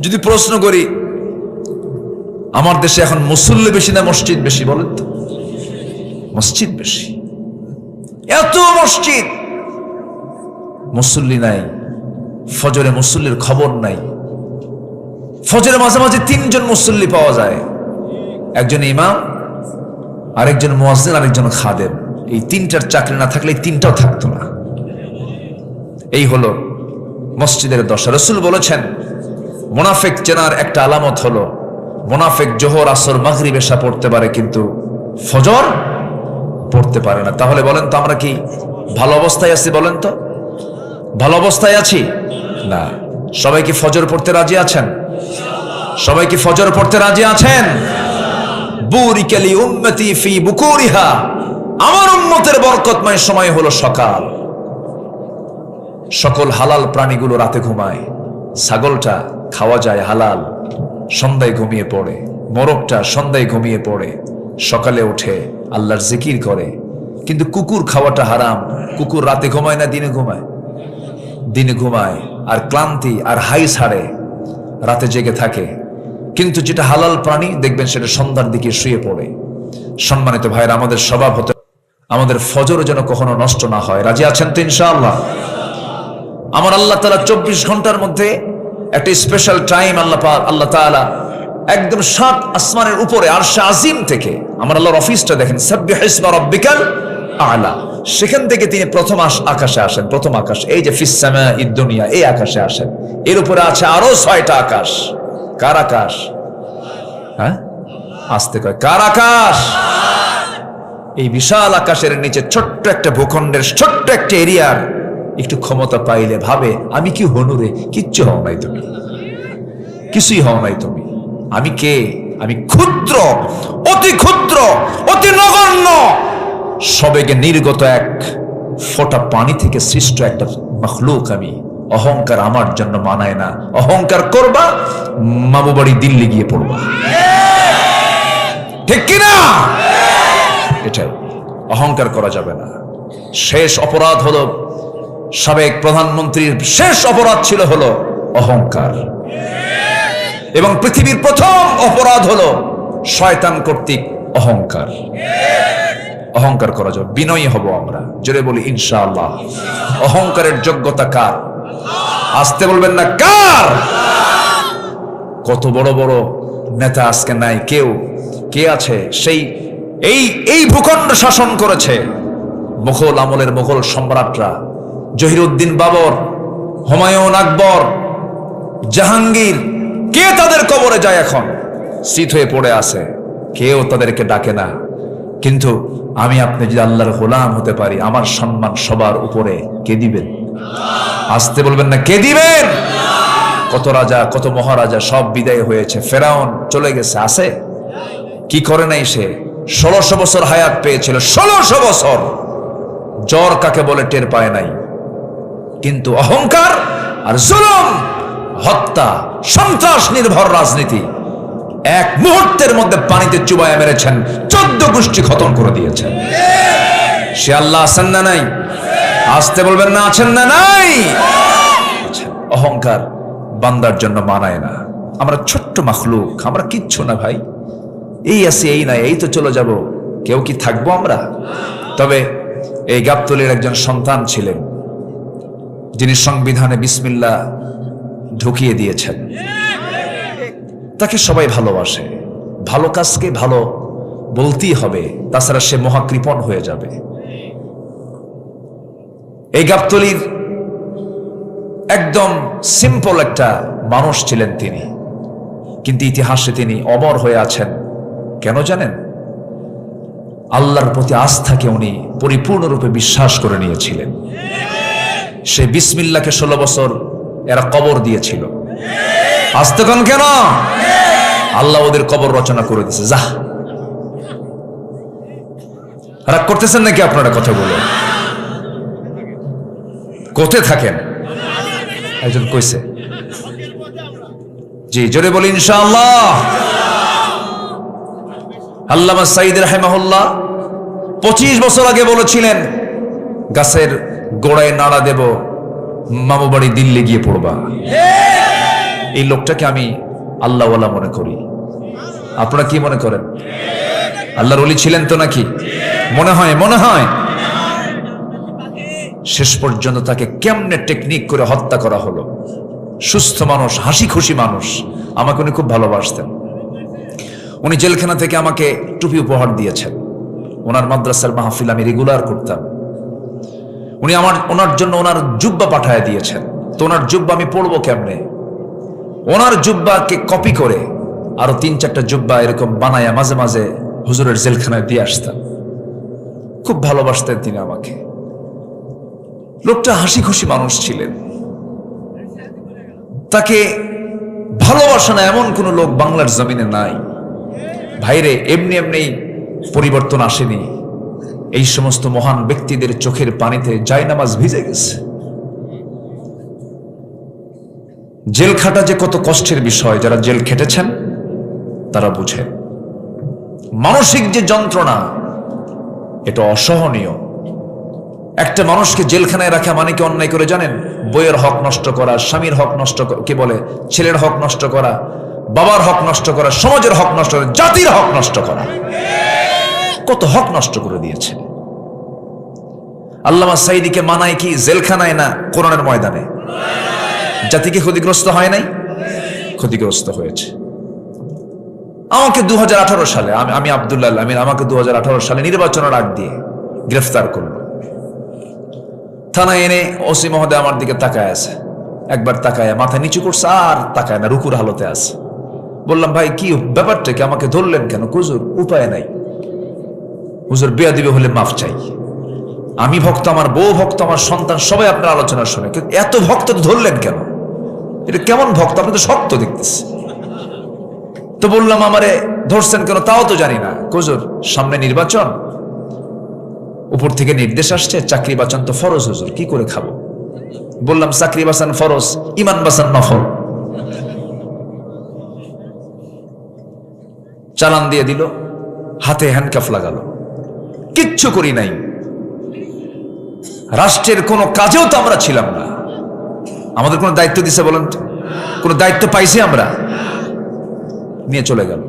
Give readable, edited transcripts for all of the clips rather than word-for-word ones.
যদি প্রশ্ন করি, আমার দেশে এখন মুসল্লি বেশি না মসজিদ বেশি? বলেন তো। মসজিদ বেশি। এত মসজিদ, মুসল্লি নাই। ফজরে মুসল্লির খবর নাই। ফজরে মাঝে মাঝে 3 জন মুসল্লি পাওয়া যায়, একজন ইমাম, আরেকজন মুয়াজ্জিন, আরেকজন খাদেম। এই 3টার চাকরি না থাকলে এই 3টাও থাকতো না। এই হলো মসজিদের দশা। রাসূল বলেছেন, মুনাফিক চেনার একটা আলামত হলো মুনাফিক জোহর, আসর, মাগরিব, এশা পড়তে পারে কিন্তু ফজর পড়তে পারে না। তাহলে বলেন তো আমরা কি ভালো অবস্থায় আছি? বলেন তো, ভালো অবস্থায় আছি না? সবাই কি ফজর পড়তে রাজি আছেন? সবাই কি ফজর পড়তে রাজি আছেন? বুরিকা লি উম্মতি ফি বুকুরিহা, আমার উম্মতের বরকতময় সময় হলো সকাল। সকল হালাল প্রাণীগুলো রাতে ঘুমায়। ছাগলটা খাওয়া যায় হালাল, সন্ধ্যায় ঘুমিয়ে পড়ে। মোরগটা সন্ধ্যায় ঘুমিয়ে পড়ে, সকালে উঠে আল্লাহর জিকির করে। কিন্তু কুকুর খাওয়াটা হারাম। কুকুর রাতে ঘুমায় না দিনে ঘুমায়? দিনে ঘুমায়, আর ক্লান্তি আর হাই ছাড়ে, রাতে জেগে থাকে। কিন্তু যেটা হালাল প্রাণী দেখবেন সেটা সন্ধ্যার দিকে শুয়ে পড়ে। সম্মানিত ভাইরা, আমাদের স্বভাব হতে আমাদের ফজর যেন কখনো নষ্ট না হয়। রাজি আছেন তো ইনশাআল্লাহ? আমার আল্লাহ তাআলা 24 ঘন্টার মধ্যে একটা স্পেশাল টাইম আল্লাহ তাআলা একদম 7 আসমানের উপরে আরশে আজিম থেকে, আমার আল্লাহর অফিসটা দেখেন, সাব্বিহ ইসমা রাব্বিকাল আলা, সেখান থেকে তিনি প্রথম আকাশে আসেন। প্রথম আকাশ, এই যে ফিস সামাঈদ দুনিয়া, এই আকাশে আসেন। এর উপরে আছে আরো 6টা আকাশ। কার আকাশ? হ্যাঁ, আসতে কয়, কার আকাশ? এই বিশাল আকাশের নিচে ছোট্ট একটা ভূখণ্ডের ছোট্ট একটা এরিয়ার একটু ক্ষমতা পাইলে ভাবে, আমি কি হনুরে? কিচ্ছু হও নাই তুমি, কিছুই হও নাই তুমি। আমি কে? আমি ক্ষুদ্র, অতি ক্ষুদ্র, অতি নগণ্য, সবেগে নির্গত এক ফোঁটা পানি থেকে সৃষ্ট একটা মাখলুক আমি। অহংকার আমার জন্য মানায় না। অহংকার করবা, মামু বাড়ি দিল্লি গিয়ে পড়বা। ঠিক কিনা? এটাই, অহংকার করা যাবে না। শেষ অপরাধ হলো, সাবেক প্রধানমন্ত্রীর শেষ অপরাধ ছিল হলো অহংকার। এবং পৃথিবীর প্রথম অপরাধ হলো শয়তান কর্তৃক অহংকার। অহংকার করা যাবে, বিনয়ী হব আমরা। জোরে বলি ইনশাআল্লাহ। অহংকারের যোগ্যতা কার? আসতে বলবেন না, কার? কত বড় বড় নেতা আজকে নাই। কে আছে সেই এই ভূখণ্ড শাসন করেছে মুঘল আমলের মুঘল সম্রাটরা। জহিরুদ্দিন বাবর, হুমায়ুন আকবর, জাহাঙ্গীর, কে তাদের কবরে যায় এখন? শীত হয়ে পড়ে আছে, কেউ তাদেরকে ডাকে না। কিন্তু আমি আপনি যদি আল্লাহর গোলাম হতে পারি, আমার সম্মান সবার উপরে কে দিবেন? আসতে বলবেন না, কে দিবেন? কত রাজা, কত মহারাজা সব বিদায় হয়েছে। ফেরাউন চলে গেছে, আছে? কি করে নাই সে? 1600 বছর হায়াত পেয়েছিল। 1600 বছর জ্বর কাকে বলে টের পায় নাই। কিন্তু অহংকার আর জুলুম, হত্যা, সন্ত্রাস নির্ভর রাজনীতি এক মুহূর্তের মধ্যে পানিতে চুবাইয়া মেরেছেন। 14 গোষ্ঠী খতম করে দিয়েছেন। সে আল্লাহ আছেন না নাই? আসতে বলবেন না, আছেন না নাই? অহংকার বান্দার জন্য মানায় না। আমরা ছোট্ট মাখলুক, আমরা কিচ্ছু না ভাই। এই আছি, এই নাই, এই তো চলে যাব। কেউ কি থাকবো আমরা? তবে এই গাবতলীর একজন সন্তান ছিলেন, যিনি সংবিধানে বিসমিল্লাহ ঢুকিয়ে দিয়েছেন। তাকে সবাই ভালোবাসে। ভালো কাজকে ভালো বলতেই হবে, তাছাড়া সে মহাকৃপণ হয়ে যাবে। এই গাবতলীর একদম সিম্পল একটা মানুষ ছিলেন তিনি, কিন্তু ইতিহাসে তিনি অমর হয়ে আছেন। কেন জানেন? আল্লাহর প্রতি আস্থাকে উনি পরিপূর্ণরূপে বিশ্বাস করে নিয়েছিলেন। সে বিসমিল্লাহকে 16 বছর এরা কবর দিয়েছিল। আস্তে কোন কেন? আল্লাহ ওদের কবর রচনা করে দিয়েছে। যা, রাগ করতেছেন নাকি আপনারা কথাগুলো? কোথায় থাকেন? একজন কইছে, জি জোরে বলি ইনশাআল্লাহ। আল্লামা সাঈদ রাহিমাহুল্লাহ 25 বছর আগে বলেছিলেন, গাছের গোড়ায় নাড়া দেব, মামু বাড়ি দিল্লি গিয়ে পড়বা। এই লোকটাকে আমি আল্লাহওয়ালা মনে করি। আপনারা কি মনে করেন? আল্লাহর ওলি ছিলেন তো নাকি? মনে হয়। শেষ পর্যন্ত তাকে কেমনে টেকনিক করে হত্যা করা হলো। সুস্থ মানুষ, হাসি খুশি মানুষ, আমাকে উনি খুব ভালোবাসতেন। উনি জেলখানা থেকে আমাকে টুপি উপহার দিয়েছেন। ওনার মাদ্রাসার মাহফিল আমি রেগুলার করতাম। উনি ওনার জন্য ওনার জুব্বা পাঠায় দিয়েছেন। তো ওনার জুব্বা আমি পড়বো কেমনে? ওনার জুব্বাকে কপি করে আরো 3-4টা জুব্বা এরকম বানায়া মাঝে মাঝে হুজুরের জেলখানায় দিয়ে আসতাম। খুব ভালোবাসতেন তিনি আমাকে। লোকটা হাসি খুশি মানুষ ছিলেন। তাকে ভালোবাসা না এমন কোন লোক বাংলার জমিনে নাই। ভাইরে, এমনি পরিবর্তন আসেনি। এই সমস্ত মহান ব্যক্তিদের চোখের পানিতে জায়নামাজ ভিজে গেছে। জেল খাটা যে কত কষ্টের বিষয়, যারা জেল খেটেছেন তারা বুঝে। মানসিক যে যন্ত্রণা, এটা অসহনীয়। একটা মানুষকে জেলখানায় রাখা মানে কি অন্যায় করে জানেন? বইয়ের হক নষ্ট করা, স্বামীর হক নষ্ট, কি বলে, ছেলের হক নষ্ট করা, বাবার হক নষ্ট করা, সমাজের হক নষ্ট করা, জাতির হক নষ্ট করা। কত হক নষ্ট করে দিয়েছে। আল্লামা সাঈদীকে মানায় কি জেলখানায় না কোরআনের ময়দানে? জাতিকে ক্ষতিগ্রস্ত হয় নাই? ক্ষতিগ্রস্ত হয়েছে। আমাকে 2018 সালে, আমি আব্দুল্লাহ আমিন, আমাকে 2018 সালে নির্বাচনের আগ দিয়ে গ্রেফতার করলো। থানায় এনে ওসি মহোদয় আমার দিকে তাকায় আছে। একবার তাকায় মাথা নিচু করছে, আর তাকায় না, রুকুর হালতে আছে। বললাম, ভাই কি ব্যাপারটা কি, আমাকে ধরলেন কেন? হুজুর উপায় নাই, হুজুর বেয়াদবি হলে মাফ চাই। আমি ভক্ত, আমার বউ ভক্ত, আমার সন্তান সবাই আপনার আলোচনা শুনে, কিন্তু এত ভক্ত ধরলেন কেন? এটা কেমন ভক্ত? আপনি তো শক্ত দেখতেছি। তো বললাম, আমারে ধরছেন কেন তাও তো জানি না। হুজুর সামনে নির্বাচন, উপর থেকে নির্দেশ আসছে, চাকরি বাঁচান তো ফরজ হুজুর, কি করে খাবো? বললাম, চাকরি বাঁচান ফরজ, ইমান বাঁচান নফল। চালান দিয়ে দিল, হাতে হ্যান্ডকাফ লাগালো। কিচ্ছু করি নাই। রাষ্ট্রের কোনো কাজেও তো আমরা ছিলাম না। আমাদের কোনো দায়িত্ব দিছে বলেন তো? কোনো দায়িত্ব পাইছি আমরা? নিয়ে চলে গেল।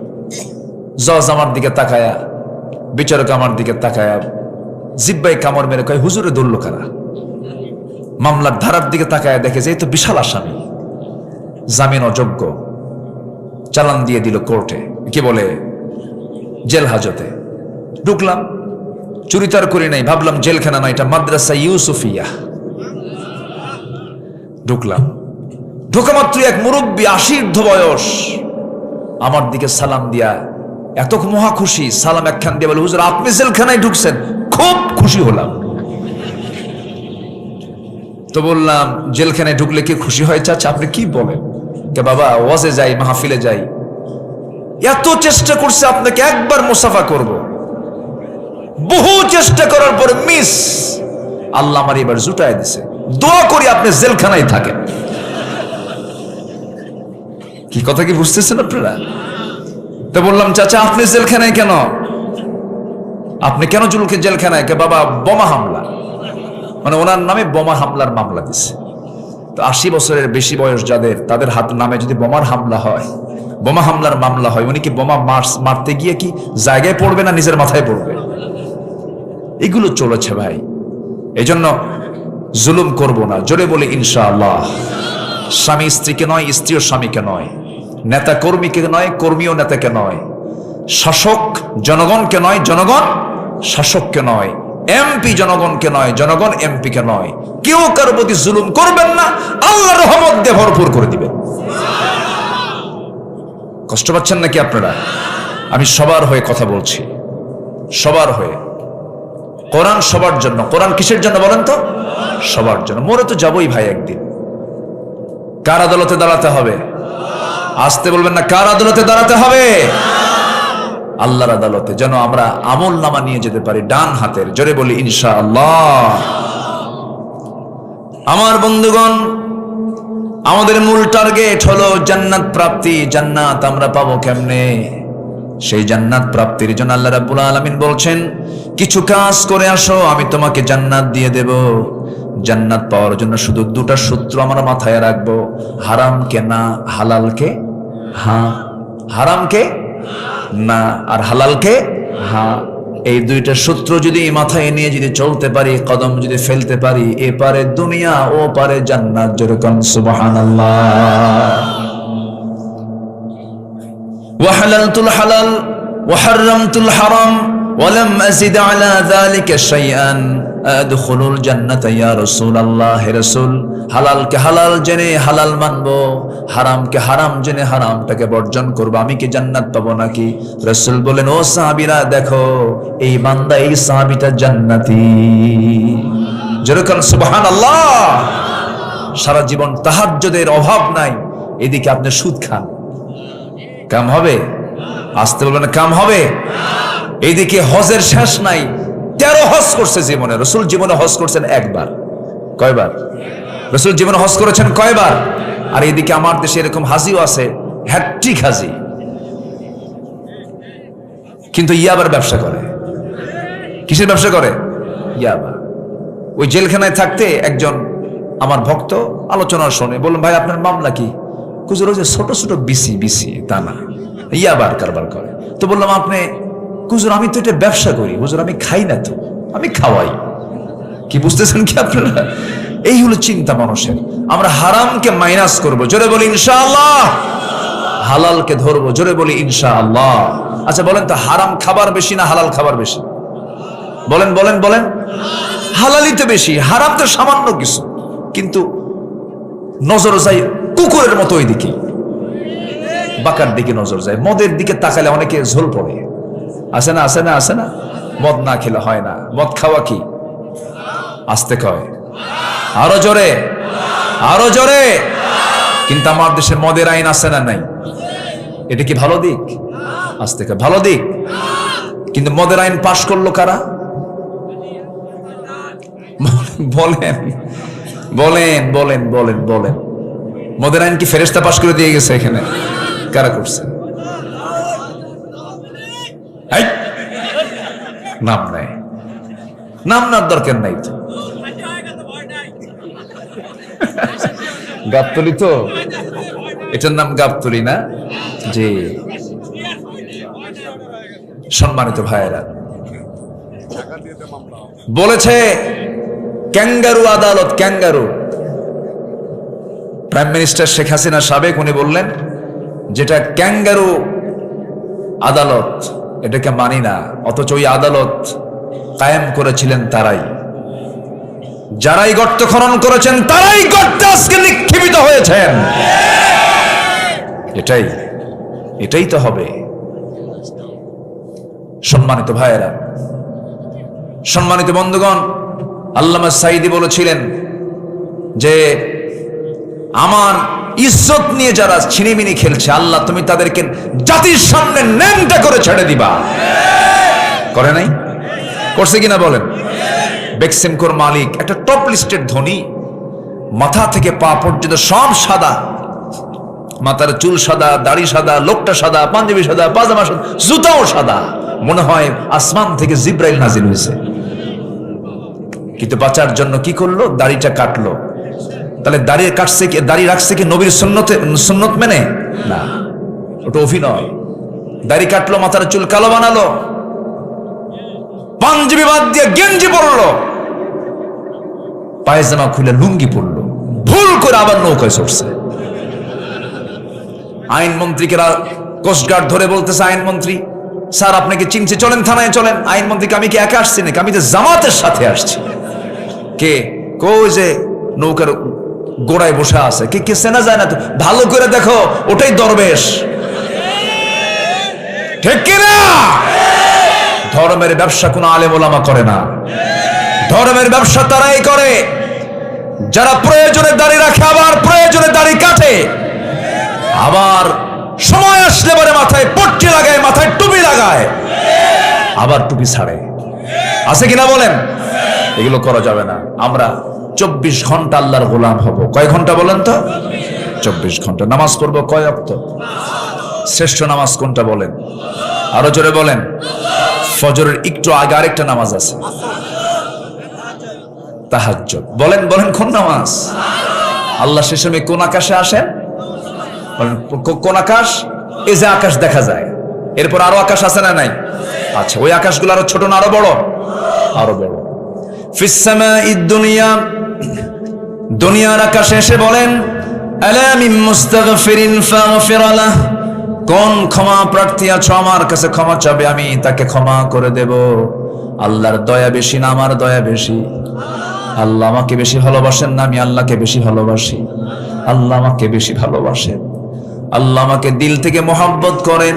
জজ আমার দিকে তাকায়া, বিচারক আমার দিকে তাকায়া জিব্বাই কামড় মেরে কয়, হুজুরে ধরল কারা? মামলার ধারার দিকে তাকায়া দেখে যে এই তো বিশাল আসামি, জামিন অযোগ্য। চালান দিয়ে দিল কোর্টে, কি বলে, জেল হাজতে। ঢুকলাম, চুরিতার করি নাই, ভাবলাম জেলখানা না, এটা মাদ্রাসা ইউসুফিয়া। ঢুকলাম, ঢোকা মাত্র এক মুরব্বী, 80 বয়স, আমার দিকে সালাম দিয়া এত মহা খুশি, সালাম একখান দিয়ে বলে, হুজুর আপনি জেলখানায় ঢুকছেন? খুব খুশি হলাম। তো বললাম, জেলখানায় ঢুকলে কি খুশি হয় চাচা? আপনি কি বলেন? কে বাবা, ওয়াজে যাই, মাহফিলে যাই, এত চেষ্টা করছে আপনাকে একবার মুসাফা করব, বহু চেষ্টা করার পরে মিস, আল্লাহ আমার এবার জুটায় দিছে, দোয়া করি আপনি জেলখানায় থাকেন। কি কথা কি বুঝতেছেন আপনারা? তো বললাম, চাচা আপনি জেলখানায় কেন? আপনি কেন জুলকে জেলখানায়? কে বাবা, বোমা হামলা, মানে ওনার নামে বোমা হামলার মামলা দিছে। তো 80 বছরের বেশি বয়স যাদের, তাদের হাত নামে যদি বোমার হামলা হয়, বোমা হামলার মামলা হয়, উনি কি বোমা মারতে গিয়ে কি জায়গায় পড়বে না নিজের মাথায় পড়বে? এগুলো চলেছে ভাই। এই জন্য জুলুম করব না, জোরে বলে ইনশাআল্লাহ। স্বামী স্ত্রীকে নয়, স্ত্রীও স্বামীকে নয়, নেতা কর্মীকে নয়, কর্মীও নেতাকে নয়, শাসক জনগণকে নয়, জনগণ শাসককে নয়, এমপি জনগণকে নয়, জনগণ এমপিকে নয়। কেউ কারো প্রতি জুলুম করবেন না, আল্লাহর রহমত দিয়ে ভরপুর করে দিবেন। কষ্ট পাচ্ছেন নাকি আপনারা? আমি সবার হয়ে কথা বলছি, সবার হয়ে। কোরআন সবার জন্য। কোরআন কিসের জন্য বলেন তো? সবার জন্য। মরে তো যাবই ভাই একদিন। কার আদালতে দাঁড়াতে হবে? আসতে বলবেন না, কার আদালতে দাঁড়াতে হবে? আল্লাহর আদালতে। যেন আমরা আমল নামা নিয়ে যেতে পারি ডান হাতের, জোরে বলি ইনশাআল্লাহ। আমার বন্ধুগণ, আমাদের মূল টার্গেট হলো জান্নাত প্রাপ্তি। জান্নাত আমরা পাবো কেমনে? সেই জান্নাত প্রাপ্তির জন্য আল্লাহ রাব্বুল আলামিন বলছেন, কিছু কাজ করে আসো, আমি তোমাকে জান্নাত দিয়ে দেব। জান্নাত পাওয়ার জন্য শুধু দুটা সূত্র আমরা মাথায় রাখবো, হারামকে না, হালালকে হ্যাঁ। হারামকে না আর হালালকে হ্যাঁ। এই দুইটা সূত্র যদি মাথায় নিয়ে যদি চলতে পারি, কদম যদি ফেলতে পারি, এ পারে দুনিয়া ও পারে জান্নাত। যেরকম সুবহানাল্লাহ। ওয়া হালালতুল হালাল ওয়া হারামতুল হারাম ওয়া লাম আযিদ আলা যালিকা শাইআন আদখুলুল জান্নাতা ইয়া রাসূলুল্লাহ। হে রাসূল, হালালকে হালাল জেনে হালাল মানবো, হারামকে হারাম জেনে হারামটাকে বর্জন করবো, আমি কি জান্নাত পাবো নাকি? রাসূল বলেন, ও সাহাবীরা দেখো, এই বান্দা, এই সাহাবীটা জান্নাতি। যেরকম সুবহানাল্লাহ। সারা জীবন তাহাজ্জুদের অভাব নাই, এদিকে আপনি সুদ খান, কাম হবে? আসতে বলবেন কাম হবে? এইদিকে হজের শেষ নাই, 13 হজ করছে জীবনে। রাসূল জীবনে হজ করছেন একবার। কয়বার? রাসূল জীবনে হজ করেছেন কয়বার? আর এদিকে আমার দেশে এরকম হাজিও আছে, হ্যাট্রিক হাজি, কিন্তু ইয়াবার ব্যবসা করে। কিসের ব্যবসা করে? ইয়াবা। ওই জেলখানায় থাকতে একজন আমার ভক্ত আলোচনা শোনে, বললাম ভাই আপনার মামলা কি? হুজুর যে ছোট ছোট বিসি তা না, ইয়াবার কারবার করে। তো বললাম আপনি? হুজুর আমি তো এটা ব্যবসা করি। হুজুর আমি খাই না, তো আমি খাওয়াই। কি বুঝতেছেন কি আপনারা? এই হলো চিন্তা মানুষের। আমরা হারামকে মাইনাস করব, জোরে বলি ইনশাআল্লাহ। হালালকে ধরবো, জোরে বলি ইনশাআল্লাহ। আচ্ছা বলেন তো, হারাম খাবার বেশি না হালাল খাবার বেশি? বলেন বলেন বলেন। হালালই তো বেশি, হারাম তো সামান্য কিছু। কিন্তু নজর যায় কুকুরের মতো ওই দিকে, বাঁকার দিকে নজর যায়। মদের দিকে তাকালে অনেকে ঝোল পড়ে। আছে না? আছে না? আছে না? মদ না খেলে হয় না। মদ খাওয়া কি? আস্তে কয়, আরো জোরে, আরো জোরে। কিন্তু আমার দেশে মদের আইন আছে না নাই? এটা কি ভালো দিক? আস্তে কয়, ভালো দিক। কিন্তু মদের আইন পাশ করলো কারা? বলেন বলেন বলেন বলেন বলেন। মদের আইন কি ফেরেশতা পাশ করে দিয়ে গেছে? এখানে কারা করছে? নাম নাই, নাম নার দরকার নাই তো। গাবতলি তো, এটার নাম গাবতলি না? জি। সম্মানিত ভাইয়েরা, বলেছে ক্যাঙ্গারু আদালত, kangaroo. Prime minister Sheikh Hasina সাবেক, উনি বললেন যেটা ক্যাঙ্গারু আদালত, এটাকে মানি না। অথচ ওই আদালত কায়েম করেছিলেন তারাই, যারাই গর্ত খনন করেছেন তারাই গর্তে আজকে নিক্ষেপিত হয়েছেন। এটাই এটাই তো হবে। সম্মানিত ভাইয়েরা, সম্মানিত বন্ধুগণ, আল্লামা সাঈদী বলেছিলেন যে আমার ইজ্জত নিয়ে যারা ছিনিমিনি খেলছে, আল্লাহ তুমি তাদেরকে জাতির সামনে ন্যাংটা করে ছেড়ে দিবা। করে নাই? করছে কিনা বলেন? বেক্সিমকোর মালিক, একটা টপ লিস্টের ধনী, মাথা থেকে পা পর্যন্ত সব সাদা, মাথার চুল সাদা, দাড়ি সাদা, লোকটা সাদা, পাঞ্জাবি সাদা, পাজামা সাদা, জুতাও সাদা, মনে হয় আসমান থেকে জিব্রাইল নাজিল হয়েছে। কিন্তু বাঁচার জন্য কি করলো? দাড়িটা কাটলো। তাহলে দাড়ি কাটছে কি, দাড়ি রাখছে কি নবীর সুন্নত মেনে? না, ওটা অভিনয়। দাড়ি কাটলো, মাথার চুল কালো বানালো, পাঞ্জাবি বাদ দিয়ে গেঞ্জি পরলো, পায়জামা খুলে লুঙ্গি পরলো, ভুল করে আবার নৌকায় চড়ছে। আইনমন্ত্রীকে কোস্টগার্ড ধরে বলতেছে, আইনমন্ত্রী স্যার আপনাকে চিনছে, চলেন থানায় চলেন। আইনমন্ত্রীকে আমি কি একা আসছি নাকি? আমি তো জামাতের সাথে আসছি। কে? কই যে নৌকার গোড়ায় বসে আছে, কে কে চেনা যায় না তো? ভালো করে দেখো, ওটাই দরবেশ। ঠিক কিনা? ধর্মের ব্যবসা কোনো আলেম ওলামা করে না। ধর্মের ব্যবসা তারাই করে যারা প্রয়োজনে দাড়ি রাখে, আবার প্রয়োজনে দাড়ি কাটে, আবার সময় আসলে পরে মাথায় পট্টি লাগায়, মাথায় টুপি লাগায়, আবার টুপি ছাড়ে। আছে কিনা বলেন? এগুলো করা যাবে না। আমরা 24 ঘন্টা আল্লাহর গোলাম হব। কয় ঘন্টা বলেন তো? 24 ঘন্টা। নামাজ পড়বো কয় ওয়াক্ত? শ্রেষ্ঠ নামাজ কোনটা বলেন? আরো জোরে বলেন। ফজরের একটু আগে আরেকটা নামাজ আছে, তাহাজ্জুদ। বলেন বলেন কোন নামাজ? আল্লাহ সে সময় কোন আকাশে আসেন? বলেন কোন আকাশ? এই যে আকাশ দেখা যায়, এরপর আরো আকাশ আছে না নাই? আচ্ছা, ওই আকাশগুলো আরো ছোট না আরো বড়? আরো বড়। ফিস সামাইদ দুনিয়া, দুনিয়ার আকাশে এসে বলেন আলা মিন মুস্তাগফিরিন ফাগফির লাহ, কোন ক্ষমা প্রার্থী আছো আমার কাছে ক্ষমা চাবে, আমি তাকে ক্ষমা করে দেব। আল্লাহর দয়া বেশি না আমার দয়া বেশি? আল্লাহ আমাকে বেশি ভালোবাসেন না আমি আল্লাহকে বেশি ভালোবাসি? আল্লাহ আমাকে বেশি ভালোবাসেন। আল্লাহ আমাকে দিল থেকে মহব্বত করেন।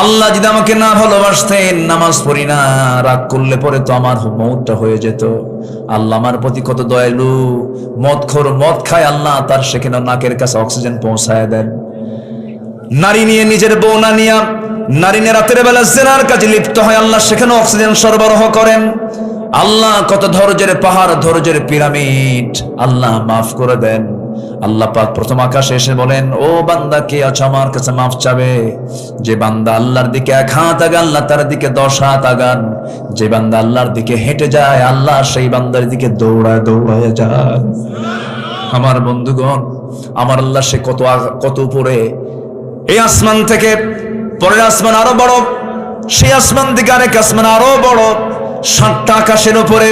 আল্লাহ যদি আমাকে না ভালোবাসতেন, নামাজ পড়ি না, রাগ করলে পরে তো আমার মৌতটা হয়ে যেত। আল্লাহ আমার প্রতি কত দয়ালু। মদখোর মদ খায়, আল্লাহ তার সেখানে নাকের কাছে অক্সিজেন পৌঁছায় দেন। নারী নিয়ে, নিজের বউ না নিয়ে নারী নিয়ে রাতের বেলা জেনার কাজে লিপ্ত হয়, আল্লাহ সেখানে অক্সিজেন সরবরাহ করেন। আল্লাহ কত ধৈর্যের পাহাড়, ধৈর্যের পিরামিড, আল্লাহ মাফ করে দেন। আল্লাহ পাক প্রথম আকাশে এসে বলেন ও বান্দা কে আছো আমার কাছে মাফ চাবে? যে বান্দা আল্লাহর দিকে 1 হাত আগান, আল্লাহ তার দিকে 10 হাত আগান। যে বান্দা আল্লাহর দিকে হেঁটে যায়, আল্লাহ সেই বান্দার দিকে দৌড়ায় দৌড়ায় যায়। আমার বন্ধুগণ, আমার আল্লাহ সে কত উপরে। এই আসমান থেকে পরের আসমান আরো বড়, সেই আসমান থেকে আরেক আসমান আরো বড়। 7টা আকাশের উপরে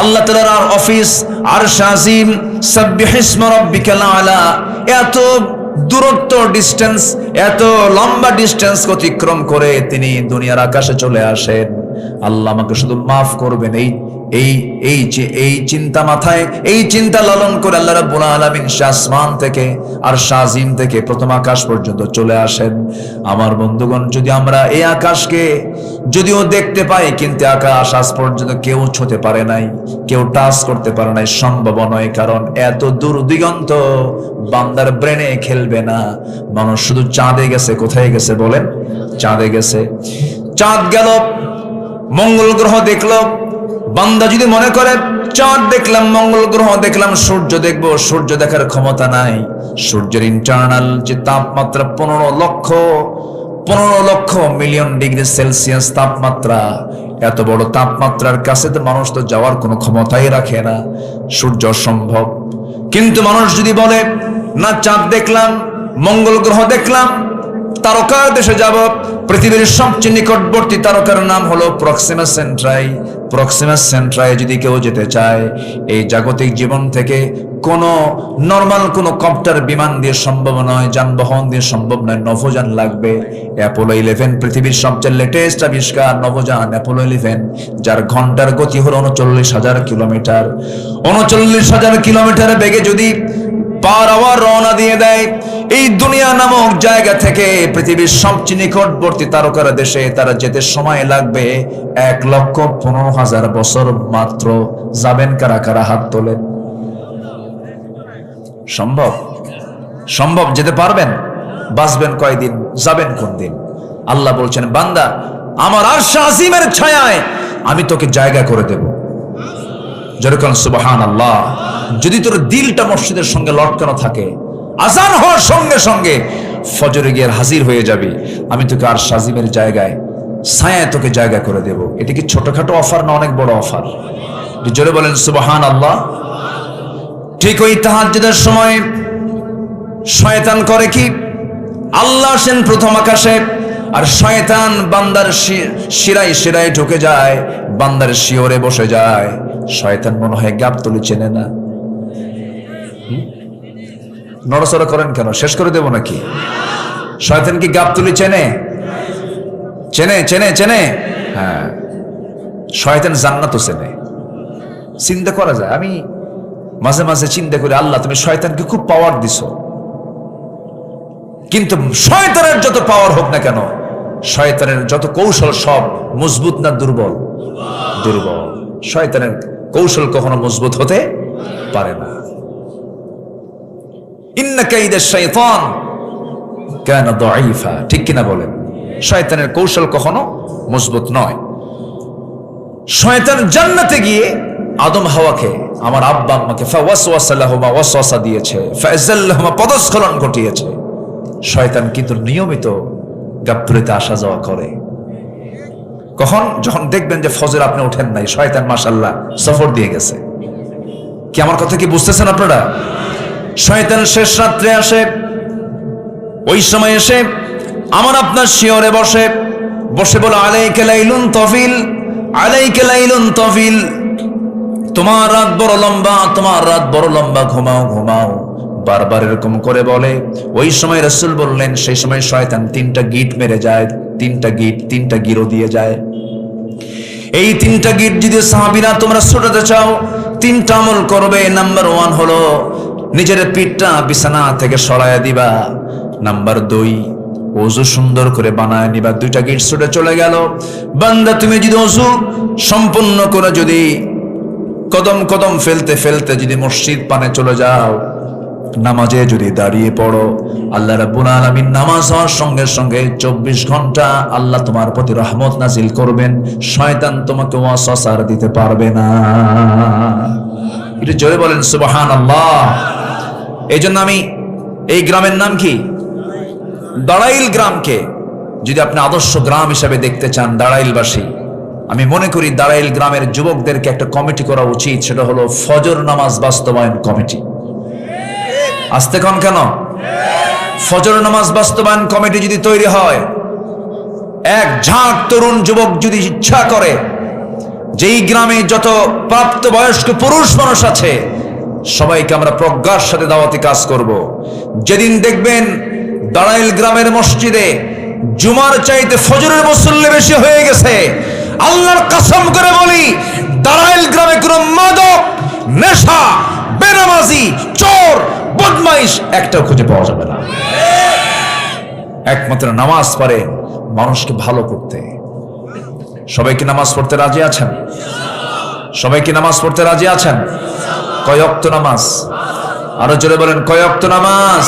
আল্লাহ তাআলার অফিস আরশ আজিম, সাব্বিহিসমা রাব্বিকাল আলা। এত দূরত্ব, ডিস্টেন্স, এত লম্বা ডিস্টেন্স অতিক্রম করে তিনি দুনিয়ার আকাশে চলে আসেন। আল্লাহ আমাকে শুধু মাফ করবেন, এই চিন্তা মাথায়, এই চিন্তা লালন করে আল্লাহ রাব্বুল আলামিন আসমান থেকে আর শাজিম থেকে প্রথম আকাশ পর্যন্ত চলে আসেন। আমার বন্ধুগণ, যদি আমরা এই আকাশকে যদিও দেখতে পাই, কিন্তু আকাশ আজ পর্যন্ত কেউ ছুঁতে পারে নাই, কেউ টাচ করতে পারে নাই, সম্ভব নয়। কারণ এত দূর দিগন্ত বান্দার ব্রেনে খেলবে না। মানুষ শুধু চাঁদে গেছে। কোথায় গেছে বলেন? চাঁদে গেছে। চাঁদ গেল, মঙ্গল গ্রহ দেখলো। বান্দা যদি মনে করে চাঁদ দেখলাম, মঙ্গল গ্রহ দেখলাম, সূর্য দেখবো, সূর্য দেখার ক্ষমতা নাই। সূর্যের ইন্টারনাল যে তাপমাত্রা 15 লক্ষ মিলিয়ন ডিগ্রি সেলসিয়াস তাপমাত্রা, এত বড় তাপমাত্রার কাছে তো মানুষ তো যাওয়ার কোনো ক্ষমতাই রাখে না। সূর্য অসম্ভব। কিন্তু মানুষ যদি বলে না চাঁদ দেখলাম, মঙ্গল গ্রহ দেখলাম, তারকার দেশে যাব, পৃথিবীর সবচেয়ে নিকটবর্তী তারকার নাম হলো প্রক্সিমা সেন্ট্রাই। প্রক্সিমা সেন্ট্রাই যদি কেউ যেতে চায়, এই জাগতিক জীবন থেকে কোনো নরমাল কোনো কপ্টার বিমান দিয়ে সম্ভব নয়, যানবাহন দিয়ে সম্ভব নয়, নভোযান লাগবে। অ্যাপোলো 11 পৃথিবীর সবচেয়ে লেটেস্ট আবিষ্কার, নভোযান অ্যাপোলো 11, যার ঘন্টার গতি হলো 39,000 কিলোমিটার। 39,000 কিলোমিটার বেগে যদি পার আওয়ার রওনা দিয়ে দেয়, এই দুনিয়া নামক জায়গা থেকে পৃথিবীর সবচেয়ে নিকটবর্তী তারকার দেশে তারা যেতে সময় লাগবে 1,15,000 বছর মাত্র। যাবেন কারা কারা? হাত তোলেন। সম্ভব? সম্ভব? যেতে পারবেন? বাঁচবেন কয়দিন? যাবেন কোন দিন? আল্লাহ বলছেন বান্দা আমার আরশ আজিমের ছায়ায় আমি তোকে জায়গা করে দেব। যেরকম সুবহানাল্লাহ। যদি তোর দিলটা মসজিদের সঙ্গে লটকানো থাকে, আজান হওয়ার সঙ্গে সঙ্গে ফজরে গিয়ে হাজির হয়ে যাবি, আমি তোকে আরশ আজিমের জায়গায়, ছায়ায় তোকে জায়গা করে দেব। এটা কি ছোটখাটো অফার না অনেক বড় অফার? জোরে বলেন সুবহানাল্লাহ। ঠিক ওই তাহাজ্জুদের সময় শয়তান করে কি? আল্লাহ আসেন প্রথম আকাশে, আর শয়তান বান্দার শিরায় শিরায় ঢুকে যায়, বান্দার শিওরে বসে যায়। শয়তান মনে হয় গাবতলী চেনে না। নড়াচড়া করেন কেন? শেষ করে দেব নাকি? শয়তান কি গাবতলী চেনে? চেনে চেনে চেনে। হ্যাঁ, শয়তান জান্নাতও চেনে। চিন্তা করা যায়। আমি মাঝে মাঝে চিন্তা করি, আল্লাহ তুমি শয়তানকে খুব পাওয়ার দিছো, কিন্তু শয়তানের যত পাওয়ার হোক না কেন, শয়তানের যত কৌশল সব মজবুত না দুর্বল? দুর্বল। শয়তানের কৌশল কখনো মজবুত হতে পারে না। ইন্না কাইদাশ শাইতান কানা দাঈফা। ঠিক কিনা বলেন? শয়তানের কৌশল কখনো মজবুত নয়। শয়তান জান্নাতে গিয়ে আদম হাওয়াকে, আমার আব্বা আম্মাকে ফাওয়াসওয়াসা লাহুমা ওয়াসওয়াসা দিয়েছে, ফাযাল্লাহুমা পদস্খলন ঘটিয়েছে। শয়তান কিন্তু নিয়মিত গাবতলীতে আসা যাওয়া করে। কখন? যখন দেখবেন যে ফজর আপনি ওঠেন নাই, শয়তান মাশাআল্লাহ সফর দিয়ে গেছে। কি আমার কথা কি বুঝতেছেন আপনারা? শয়তান শেষ রাত্রে আসে, ওই সময় এসে আমার আপনার শিয়রে বসে বসে বলে আলাইকা লাইলুন তফিল, আলাইকা লাইলুন তফিল, তোমার রাত বড় লম্বা, তোমার রাত বড় লম্বা, ঘুমাও ঘুমাও, বারবার এরকম করে বলে। ওই সময় রাসূল বললেন সেই সময় শয়তান 3টা গিট মেরে যায়, 3টা গিরো দিয়ে যায়। এই 3টা গিট যদি সাহাবীরা তোমরা ছুটাতে চাও 3টা আমল করবে। নাম্বার 1 হলো নিজের পিঠটা বিছানা থেকে সরায়া দিবা। নাম্বার 2 ওযু সুন্দর করে বানায় নিবা। 2টা গিট ছুটে চলে গেল। বান্দা তুমি যদি ওযু সম্পূর্ণ করে যদি কদম কদম ফেলতে ফেলতে যদি মসজিদ পানে চলে যাও, নামাজে যদি দাঁড়িয়ে পড়ো, আল্লাহ রাব্বুল আলামিন নামাজ হওয়ার সঙ্গে সঙ্গে 24 ঘন্টা আল্লাহ তোমার প্রতি রহমত নাজিল করবেন। শয়তান তোমাকে ওয়াসওয়াসা দিতে পারবে না। একটু জোরে বলেন সুবহানাল্লাহ। এই জন্য আমি এই গ্রামের নাম কি? দাড়াইল গ্রামকে যদি আপনি আদর্শ গ্রাম হিসাবে দেখতে চান, দাড়াইলবাসী, আমি মনে করি দাড়াইল গ্রামের যুবকদেরকে একটা কমিটি করা উচিত। সেটা হলো ফজর নামাজ বাস্তবায়ন কমিটি। আসতে কন কেন? ফজর নামাজ বাস্তবায়ন কমিটি যদি তৈরি হয়, এক ঝাঁক তরুণ যুবক যদি ইচ্ছা করে, যেই গ্রামে যত প্রাপ্তবয়স্ক পুরুষ মানুষ আছে সবাইকে আমরা প্রজ্ঞার সাথে দাওয়াতি কাজ করব। যেদিন দেখবেন দাড়াইল গ্রামের মসজিদে জুমার চাইতে ফজরের মুসল্লি বেশি হয়ে গেছে, আল্লাহর কসম করে বলি দাড়াইল গ্রামে কোনো মাদক, নেশা, বেনামাজি, চোর, বদমাইশ একটাও খুঁজে পাওয়া যাবে না। একমাত্র নামাজ পড়ে মানুষকে ভালো করতে। সবাই কি নামাজ পড়তে রাজি আছেন? সবাই কি নামাজ পড়তে রাজি আছেন? কয় ওয়াক্ত নামাজ? আরো জোরে বলেন কয় ওয়াক্ত নামাজ?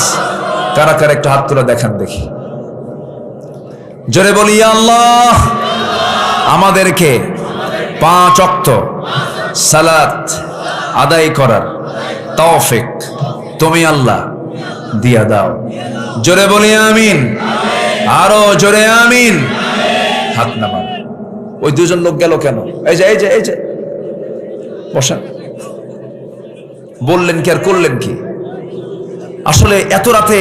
কারা কারা একটা হাত তুলে দেখান দেখি। জোরে বলি ইয়া আল্লাহ, আমাদেরকে 5 ওয়াক্ত সালাত আদায় করার তৌফিক তুমি আল্লাহ দিয়া দাও। জোরে বলি আমিন। আরো জোরে আমিন। হাত নামান। ওই 2জন লোক গেল কেন? এই যে বসেন। বললেন কি আর করলেন কি? আসলে এত রাতে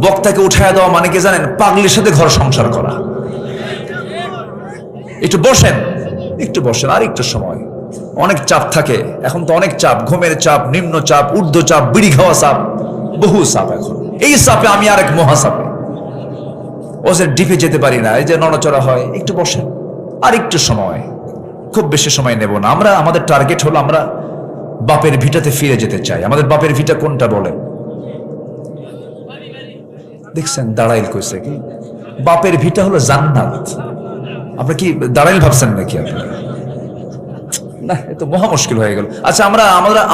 বক্তাকে উঠায় দেওয়া মানে কি জানেন? পাগলির সাথে ঘর সংসার করা। একটু বসেন, একটু বসেন, আর একটু সময়। অনেক চাপ থাকে এখন, তো অনেক চাপ, ঘুমের চাপ, নিম্ন চাপ, ঊর্ধ্ব চাপ, বিড়ি খাওয়া চাপ, বহু চাপ। এখন এই চাপে আমি আরেক মহাচাপে, ও যে ডিপে যেতে পারি না, এই যে নড়াচড়া হয়। একটু বসেন, আর একটু সময়, খুব বেশি সময় নেব না। আমরা আমাদের টার্গেট হলো আমরা বাপের ভিটাতে ফিরে যেতে চাই। আমাদের বাপের ভিটা কোনটা বলেন? দেখছেন দাঁড়াইল কইছে কি? বাপের ভিটা হলো জান্নাত। আপনি কি দাঁড়াইল ভাবছেন নাকি আপনি? না, এ তো মহা মুশকিল হয়ে গেল। আচ্ছা,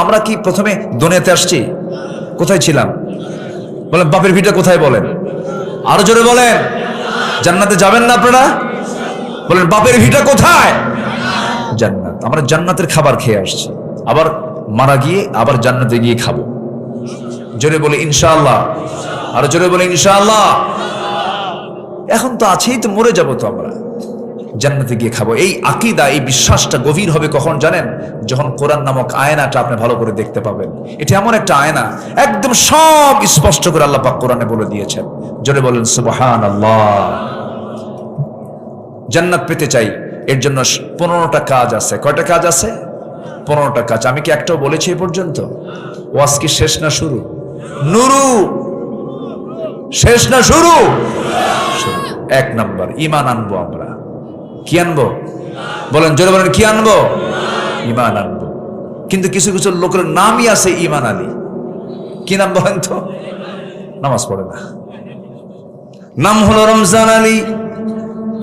আমরা কি প্রথমে দুনিয়াতে আসছি? কোথায় ছিলাম বলেন? বাপের ভিটা কোথায় বলেন? আরো জোরে বলেন। জান্নাতে যাবেন না আপনারা? বলেন বাপের ভিটা কোথায়? জান্নাত। আমরা জান্নাতের খাবার খেয়ে আসছি, আবার মারা গিয়ে আবার জান্নাতে গিয়ে খাবো। জোরে বলে ইনশাআল্লাহ। আরো জোরে বলে ইনশাআল্লাহ। এখন তো আছেই, তো মরে যাবো, তো আমরা জান্নাতে গিয়ে খাবো। এই আকীদা, এই বিশ্বাসটা গভীর হবে কখন জানেন? যখন কোরআন নামক আয়নাটা আপনি ভালো করে দেখতে পাবেন। এটা এমন একটা আয়না, একদম সব স্পষ্ট করে আল্লাহ পাক কোরআনে বলে দিয়েছেন। জোরে বলেন সুবহানাল্লাহ। জান্নাত পেতে চাই, এর জন্য 15টা কাজ আছে। কয়টা কাজ আছে? 15টা কাজ। আমি কি একটাও বলেছি এ পর্যন্ত? ওয়াজ কি শেষ না শুরু? নুরু শেষ না শুরু? 1 নাম্বার, ঈমান আনবো আমরা। কি আনবো? বলেন জোরে বলেন, কি আনবো? ঈমান আনবো। কিন্তু কিছু কিছু লোকের নামই আছে ঈমান আলী। কি নাম বলেন তো? নামাজ পড়ে না। নাম হলো রমজান আলী,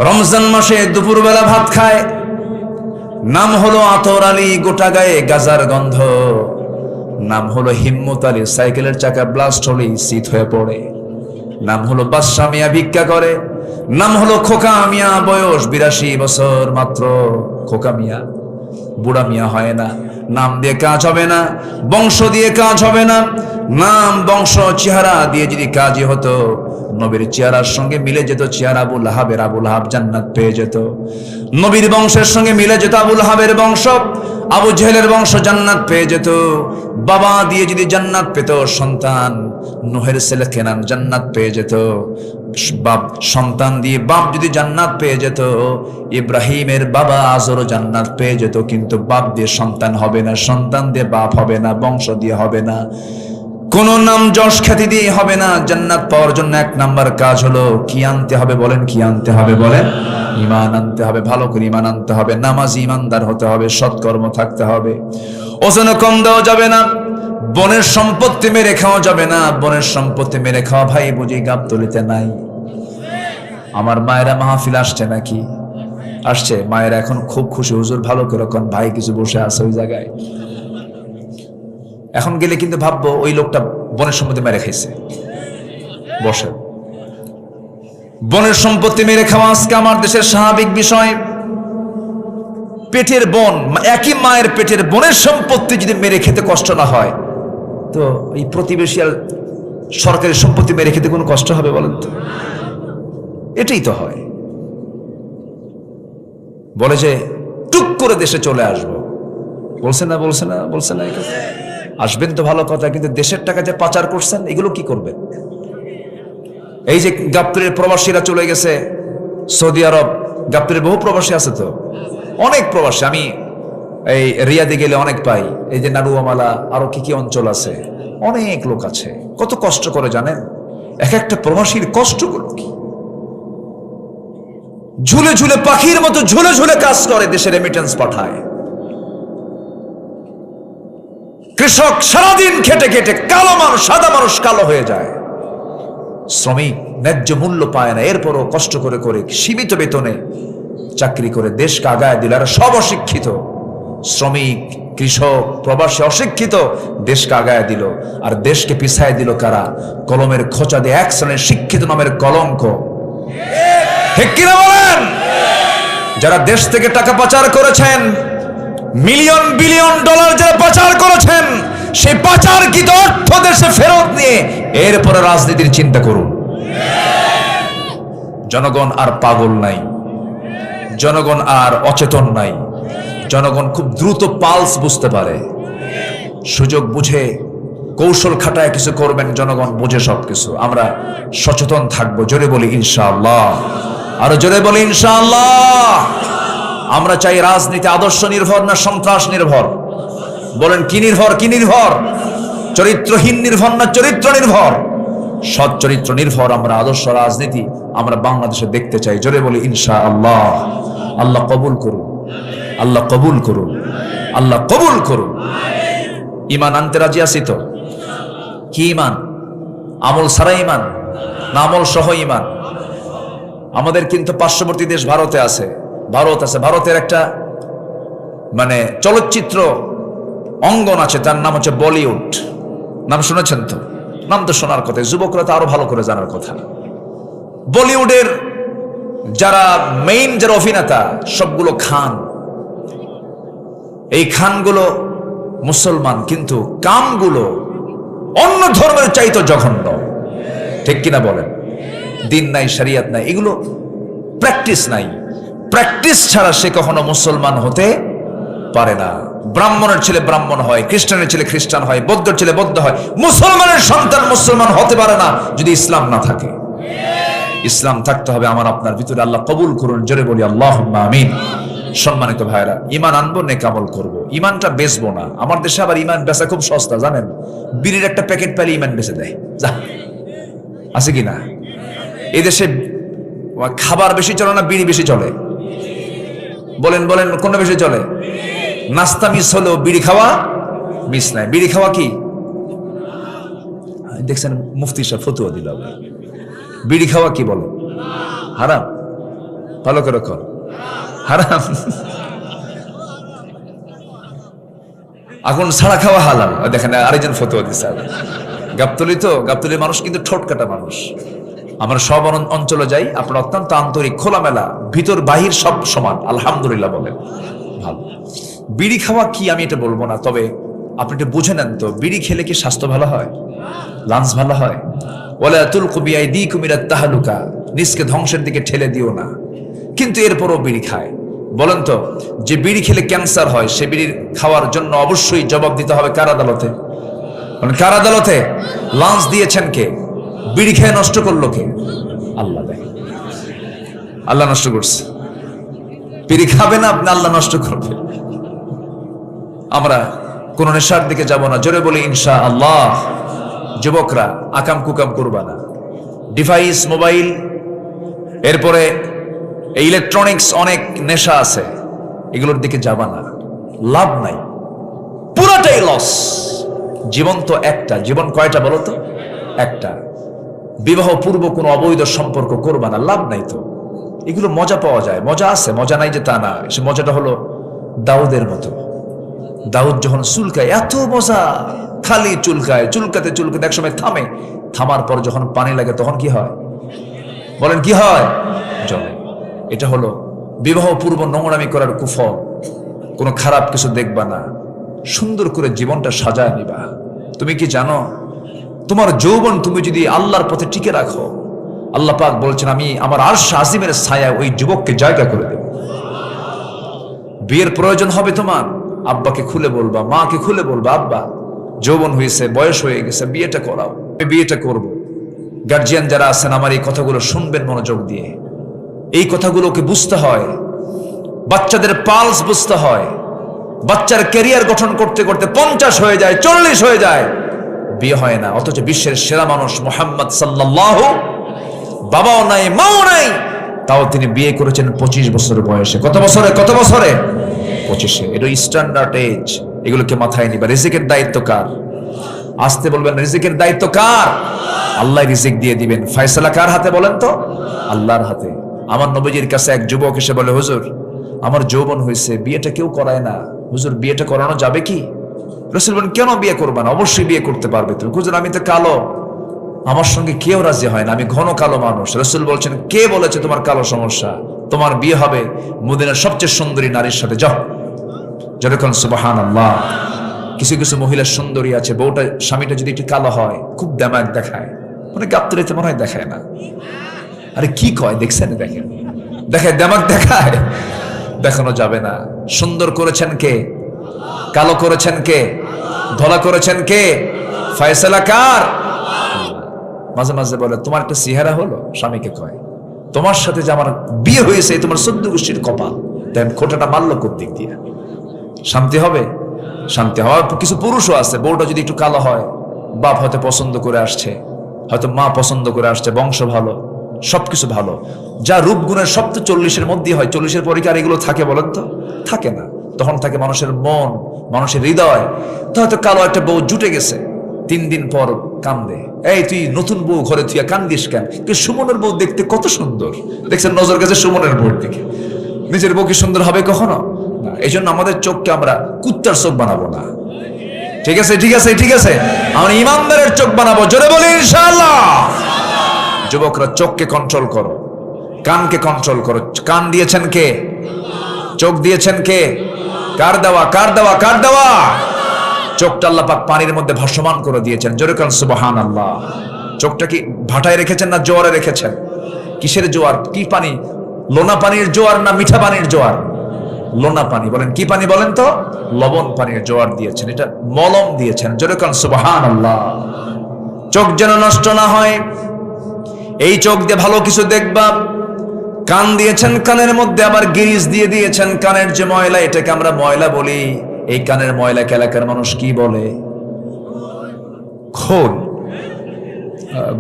রমজান মাসে দুপুরবেলা ভাত খায়। নাম হলো আতর আলী, গোটা গায়ে গাজার গন্ধ। নাম হলো হিম্মত আলী, সাইকেলের চাকা ব্লাস্ট হলেই শীত হয়ে পড়ে। নাম হলো বাদশা মিয়া, ভিক্ষা করে। নাম হলো খোকা মিয়া, বয়স 82 বছর মাত্র। খোকা মিয়া, বুড়া মিয়া হয় না। নাম দিয়ে কাজ হবে না, বংশ দিয়ে কাজ হবে না। নাম, বংশ, চেহারা দিয়ে যদি কাজই হতো, নবীর চেহারার সঙ্গে মিলে যেত চেহারা আবু লাহাবের, আবু লাহাব জান্নাত পেয়ে যেত। নবীর বংশের সঙ্গে মিলে যেত আবু লাহাবের বংশ, আবু জেহেলের বংশ জান্নাত পেয়ে যেত। বাবা দিয়ে যদি জান্নাত পেত, সন্তান নূহের ছেলে কেনান জান্নাত পেয়ে যেত। বাপ সন্তান দিয়ে বাপ যদি জান্নাত পেয়ে যেত, ইব্রাহিমের বাবা আজরও জান্নাত পেয়ে যেত। কিন্তু বাপ দিয়ে সন্তান হবে না, সন্তান দিয়ে বাপ হবে না, বংশ দিয়ে হবে না, কোন নাম যশ খ্যাতি দিয়ে হবে না। জান্নাত পাওয়ার জন্য এক নাম্বার কাজ হলো কি আনতে হবে বলেন? কি আনতে হবে বলেন? ঈমান আনতে হবে, ভালো করে ঈমান আনতে হবে, নামাজি ঈমানদার হতে হবে, সৎকর্ম থাকতে হবে। ওজন কম দেওয়া যাবে না, বনের সম্পত্তি মেরে খাওয়া যাবে না। বনের সম্পত্তি মেরে খাওয়া ভাই বুঝি গাবতলিতে নাই। আমার মায়েরা মাহফিল আসছে নাকি? আসছে। মায়েরা এখন খুব খুশি, হুজুর ভালো করে কোন ভাই কিছু বসে আছে ওই জায়গায়। এখন গেলে কিন্তু ভাববো ওই লোকটা বনের সম্পত্তি মেরে খাইছে। বসে বনের সম্পত্তি মেরে খাওয়া আজকে আমার দেশের স্বাভাবিক বিষয়। পেটের বোন, একই মায়ের পেটের বোনের সম্পত্তি যদি মেরে খেতে কষ্ট না হয়, তো এই প্রতিবেশী আর সরকারি সম্পত্তি মেরে খেতে কোনো কষ্ট হবে বলেন তো? এটাই তো হয়। বলে যে টুক করে দেশে চলে আসবো, বলছে না বলছে না বলছে না, আসবেন তো ভালো কথা, কিন্তু দেশের টাকা যে পাচার করছেন এগুলো কি করবেন? এই যে গাবতলীর প্রবাসীরা চলে গেছে সৌদি আরব, গাবতলীর বহু প্রবাসী আছে তো, অনেক প্রবাসী। আমি এই রিয়াদে গেলে অনেক পাই। এই যে নারুয়ামালা, আরো কি কি অঞ্চল আছে, অনেক লোক আছে। কত কষ্ট করে জানেন? এক একটা প্রবাসীর কষ্টগুলো কি! ঝুলে ঝুলে পাখির মতো ঝুলে ঝুলে কাজ করে, দেশে রেমিটেন্স পাঠায়। কৃষক সারাদিন খেটে খেটে কালো মানুষ, সাদা মানুষ কালো হয়ে যায়। শ্রমিক ন্যায্য মূল্য পায় না, এরপরও কষ্ট করে করে সীমিত বেতনে চাকরি করে দেশকে আগায় দিল। আর সব অশিক্ষিত, শ্রমিক, কৃষক, প্রবাসী অশিক্ষিত, দেশকে আগায় দিল। আর দেশকে পিছায় দিল কারা? কলমের খোঁচা দিয়ে এক শ্রেণীর শিক্ষিত নামের কলঙ্ক। ঠিক কিনা বলেন? যারা দেশ থেকে টাকা পাচার করেছেন, মিলিয়ন বিলিয়ন ডলার যারা পাচার করেছেন, সেই পাচারকৃত অর্থ দেশে ফেরত নিয়ে এরপরে রাজনীতির চিন্তা করুন। জনগণ আর পাগল নাই, জনগণ আর অচেতন নাই। জনগণ খুব দ্রুত পালস বুঝতে পারে। সুযোগ বুঝে কৌশল খাটায় কিছু করবেন, জনগণ বুঝে সবকিছু। আমরা সচেতন থাকবো। জোরে বলি ইনশাআল্লাহ, আরো জোরে বলি ইনশাআল্লাহ। আমরা চাই রাজনীতি আদর্শ নির্ভর না সন্ত্রাস নির্ভর? বলেন কি নির্ভর? কি নির্ভর? চরিত্রহীন নির্ভর না চরিত্র নির্ভর? সৎ চরিত্র নির্ভর আমরা আদর্শ রাজনীতি আমরা বাংলাদেশে দেখতে চাই। জোরে বলি ইনশাআল্লাহ। আল্লাহ কবুল করুন, আল্লাহ কবুল করুন, আল্লাহ কবুল করুন। ঈমান আনতে রাজি আছি তো? কি ঈমান? আমল ছাড়া ঈমান না আমল সহ ঈমান? আমাদের কিন্তু পার্শ্ববর্তী দেশ ভারতে আছে, ভারত আছে। ভারতের একটা মানে চলচ্চিত্র অঙ্গন আছে, তার নাম হচ্ছে বলিউড। নাম শুনেছেন তো? নাম তো শোনার কথা, যুবকরা তো আরো ভালো করে জানার কথা। বলিউডের যারা মেইন যারা অভিনেতা সবগুলো খান। এই খানগুলো মুসলমান, কিন্তু কামগুলো অন্য ধর্মের চাইতো জঘন্য। ঠিক কিনা বলেন? দিন নাই, শরিয়ত নাই, এগুলো প্র্যাকটিস নাই। প্র্যাকটিস ছাড়া সে কখনো মুসলমান হতে পারে না। ব্রাহ্মণের ছেলে ব্রাহ্মণ হয়, খ্রিস্টানের ছেলে খ্রিস্টান হয়, বৌদ্ধের ছেলে বৌদ্ধ হয়। মুসলমানের সন্তান মুসলমান হতে পারে না যদি ইসলাম না থাকে। ইসলাম থাকতে হবে আমার আপনার ভিতরে। আল্লাহ কবুল করুন, জোরে বলি আল্লাহুম্মা আমিন। সম্মানিত ভাইরা, ঈমান আনবো, নেক আমল করবো, ঈমানটা বেচবো না। আমার দেশে আবার ঈমান বেচা খুব সস্তা জানেন। বিড়ির একটা প্যাকেট পেলে ঈমান বেচে দেয়। যা, আছে কি না? এই দেশে খাবার বেশি চলে না বিড়ি বেশি চলে? বলেন বলেন, কোনটা বেশি চলে? নাস্তা মিস হলেও বিড়ি খাওয়া মিস নাই। বিড়ি খাওয়া কি দেখছেন? মুফতি সাহেব ফতুয়া দিল। বিড়ি খাওয়া কি বলে? হারাম। ভালো করে কর, হারাম। আগুন ছাড়া খাওয়া হালাল। দেখেন আরেকজন ফতুয়া দিচ্ছে। গাবতলী তো, গাবতলীর মানুষ কিন্তু ঠোঁট কাটা মানুষ। আমরা সব অঞ্চলে যাই, আপনার অত্যন্ত আন্তরিক, খোলামেলা, ভিতর বাহির সব সমান। আলহামদুলিল্লাহ বলেন। ভালো। বিড়ি খাওয়া কি আমি এটা বলবো না, তবে আপনি এটা বুঝে নেন তো, বিড়ি খেলে কি স্বাস্থ্য ভালো হয়? লাঞ্চ ভালো হয়? ওয়ালা তুলকু বিআইদিকুম ইলা তাহলুকা, নিজকে ধ্বংসের দিকে ঠেলে দিও না। কিন্তু এরপরও বিড়ি খায়। বলেন তো, যে বিড়ি খেলে ক্যান্সার হয়, সে বিড়ির খাওয়ার জন্য অবশ্যই জবাব দিতে হবে কার আদালতে? কার আদালতে? লাঞ্চ দিয়েছেন কে? বিড়ি খেয়ে নষ্ট করলো কে? আল্লাহ। দেখেন, আল্লাহ নষ্ট করছে। বিড়ি খাবে না আপনি, আল্লাহ নষ্ট করবে। আমরা কোন নেশার দিকে যাব না, জোরে বলি ইনশাআল্লাহ। যুবকরা আকাম কুকাম করবা না। ডিভাইস, মোবাইল, এরপরে এই ইলেকট্রনিক্স অনেক নেশা আছে, এগুলোর দিকে যাবা না, লাভ নাই, পুরাটাই লস। জীবন তো একটা, জীবন কয়টা বলো তো? একটা। বিবাহ পূর্ব কোনো অবৈধ সম্পর্ক করবা না, লাভ নাই তো। এগুলো মজা পাওয়া যায়, মজা আছে, মজা নাই যে তা না। সে মজাটা হলো দাউদের মতো। দাউদ যখন চুলকায়, এত মজা, খালি চুলকায়, চুলকাতে চুলকাতে একসময় থামে, থামার পর যখন পানি লাগে তখন কি হয়? বলেন কি হয়? জলে। এটা হলো বিবাহ পূর্ব নোংরামি করার কুফল। কোনো খারাপ কিছু দেখবা না, সুন্দর করে জীবনটা সাজায় নিবা। তুমি কি জানো, তোমার যৌবন তুমি যদি আল্লাহর পথে টিকে রাখো, আল্লাহ পাক বলছেন আমি আমার আরশ আজিমের ছায়া ওই যুবককে জায়গা করে দেব। বিয়ের প্রয়োজন হবে তোমার, আব্বাকে খুলে বলবা, মাকে খুলে বলবা, আব্বা যৌবন হয়েছে, বয়স হয়ে গেছে, বিয়েটা করাও, বিয়েটা করব। গার্জিয়ান যারা আছেন আমার এই কথাগুলো শুনবেন মনোযোগ দিয়ে। এই কথাগুলোকে বুঝতে হয়, বাচ্চাদের পালস বুঝতে হয়। বাচ্চার ক্যারিয়ার গঠন করতে করতে 50 হয়ে যায়, 40 হয়ে যায়, বিয়ে হয় না। অথচ বিশ্বের সেরা মানুষ মুহাম্মদ সাল্লাল্লাহু, বাবাও নাই মাও নাই, তাও তিনি বিয়ে করেছেন 25 বছর বয়সে। কত বছরে? কত বছরে? 25-এ। এটা স্ট্যান্ডার্ড এজ। এগুলোকে মাথায় নিবা। রিজিকের দায়িত্ব কার? আসতে বলবেন, রিজিকের দায়িত্ব কার? আল্লাহ রিজিক দিয়ে দিবেন। ফয়সালা কার হাতে বলেন তো? আল্লাহর হাতে। আমার নবীজির কাছে এক যুবক এসে বলে, হুজুর আমার যৌবন হয়েছে, বিয়েটা কেউ করায় না, হুজুর বিয়েটা করানো যাবে কি? রাসূল বলেন, কেন বিয়ে করবা না? অবশ্যই বিয়ে করতে পারবে তুমি। হুজুর আমি তো কালো, আমার সঙ্গে কেউ রাজি হয় না, আমি ঘন কালো মানুষ। রাসূল বলছেন, কে বলেছে তোমার কালো সমস্যা? তোমার বিয়ে হবে মদিনার সবচেয়ে সুন্দরী নারীর সাথে, যাও। যেরকম সুবহানাল্লাহ। কিছু কিছু মহিলার সুন্দরী আছে, বউটা স্বামীটা যদি একটু কালো হয় খুব দামাক দেখায়, মানে গাবতলিতে মনে হয় দেখায় না। আরে কি কয় দেখছেন? দেখেন, দেখায়, দামাক দেখায়। দেখানো যাবে না। সুন্দর করেছেন কে? কালো করেছেন কে? ধলা করেছেন কে? ফয়সালা কার? মাঝে মাঝে বলে তোমার একটা চেহারা হলো, স্বামীকে কয় তোমার সাথে যে আমার বিয়ে হয়েছে তোমার 14 গোষ্ঠীর কপাল। দেন খোঁটাটা মারলো কোন দিক দিয়ে? শান্তি হবে? শান্তি হওয়ার কিছু পুরুষও আছে, বউটা যদি একটু কালো হয়, বাপ হয়তো পছন্দ করে আসছে, হয়তো মা পছন্দ করে আসছে, বংশ ভালো, সবকিছু ভালো, যা রূপ গুণের সব তো 40-এর মধ্যে হয়। 40-এর পরে কি আর এগুলো থাকে বলেন তো? থাকে না। তখন থাকে মানুষের মন, মানুষের হৃদয়। তো হয়তো কালো একটা বউ জুটে গেছে, 3 দিন পর কান্দে, এই তুই নতুন বউ ঘরে তুই কান্দিস কেন? সুমনের বউ দেখতে কত সুন্দর, দেখছেন নজর গেছে সুমনের বউর দিকে। নিজের বউ কি সুন্দর হবে কখনো? না। এই জন্য আমাদের চোখকে আমরা কুত্তার চোখ বানাবো না। ঠিক আছে, ঠিক আছে, ঠিক আছে, আমরা ইমানদারের চোখ বানাবো। জোরে বলি ইনশাআল্লাহ। যুবকরা চোখকে কন্ট্রোল করো, কানকে কন্ট্রোল করো। কান দিয়েছেন কে? চোখ দিয়েছেন কে? কার দেওয়া? কার দেওয়া? কার দেওয়া? চোখটা আল্লাহ পাক পানির মধ্যে ভাসমান করে দিয়েছেন। জোরে কান সুবহানাল্লাহ। চোখটা কি ভাটায় রেখেছেন না জোয়ারে রেখেছেন? কিসের জোয়ার? কি পানি? লোনা পানির জোয়ার না মিঠা পানির জোয়ার? লোনা পানি। বলেন কি পানি বলেন তো? লবণ পানির জোয়ার দিয়েছেন, এটা মলম দিয়েছেন। জোরে কান সুবহানাল্লাহ। চোখ যেন নষ্ট না হয়, এই চোখ দিয়ে ভালো কিছু দেখবা। কান দিয়েছেন, কানের মধ্যে আবার গিরিজ দিয়ে দিয়েছেন। কানের যে ময়লা, এটাকে আমরা ময়লা বলি। এই কানের ময়লা এলাকার মানুষ কি বলে? খোল।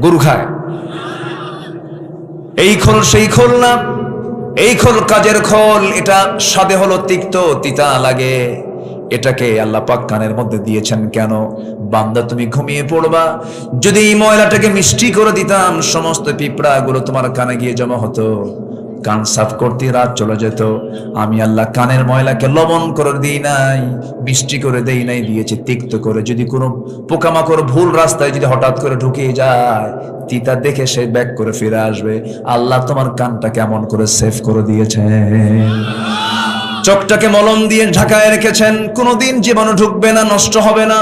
গরু খায়। এই খোল সেই খোল না, এই খোল কাজের খোল। এটা স্বাদে হলো তিক্ত, তিতা লাগে। এটাকে আল্লাহ পাক কানের মধ্যে দিয়েছেন কেন? বান্দা তুমি ঘুমিয়ে পড়বা, যদি এই ময়লাটাকে মিষ্টি করে দিতাম, সমস্ত পিঁপড়া গুলো তোমার কানে গিয়ে জমা হতো, কান সাফ করতে রাত চলে যেত। আমি আল্লাহ কানের ময়লাকে লবণ করে দিই নাই, মিষ্টি করে দেই নাই, দিয়েছি তিক্ত করে। যদি কোনো পোকামাকড় ভুল রাস্তায় যদি হঠাৎ করে ঢুকিয়ে যায়, তিতা দেখে সে ব্যাক করে ফিরে আসবে। আল্লাহ তোমার কানটা কেমন করে সেভ করে দিয়েছেন। চোখটাকে মলম দিয়ে ঢাকায় রেখেছেন, কোনোদিন জীবাণু ঢুকবে না, নষ্ট হবে না।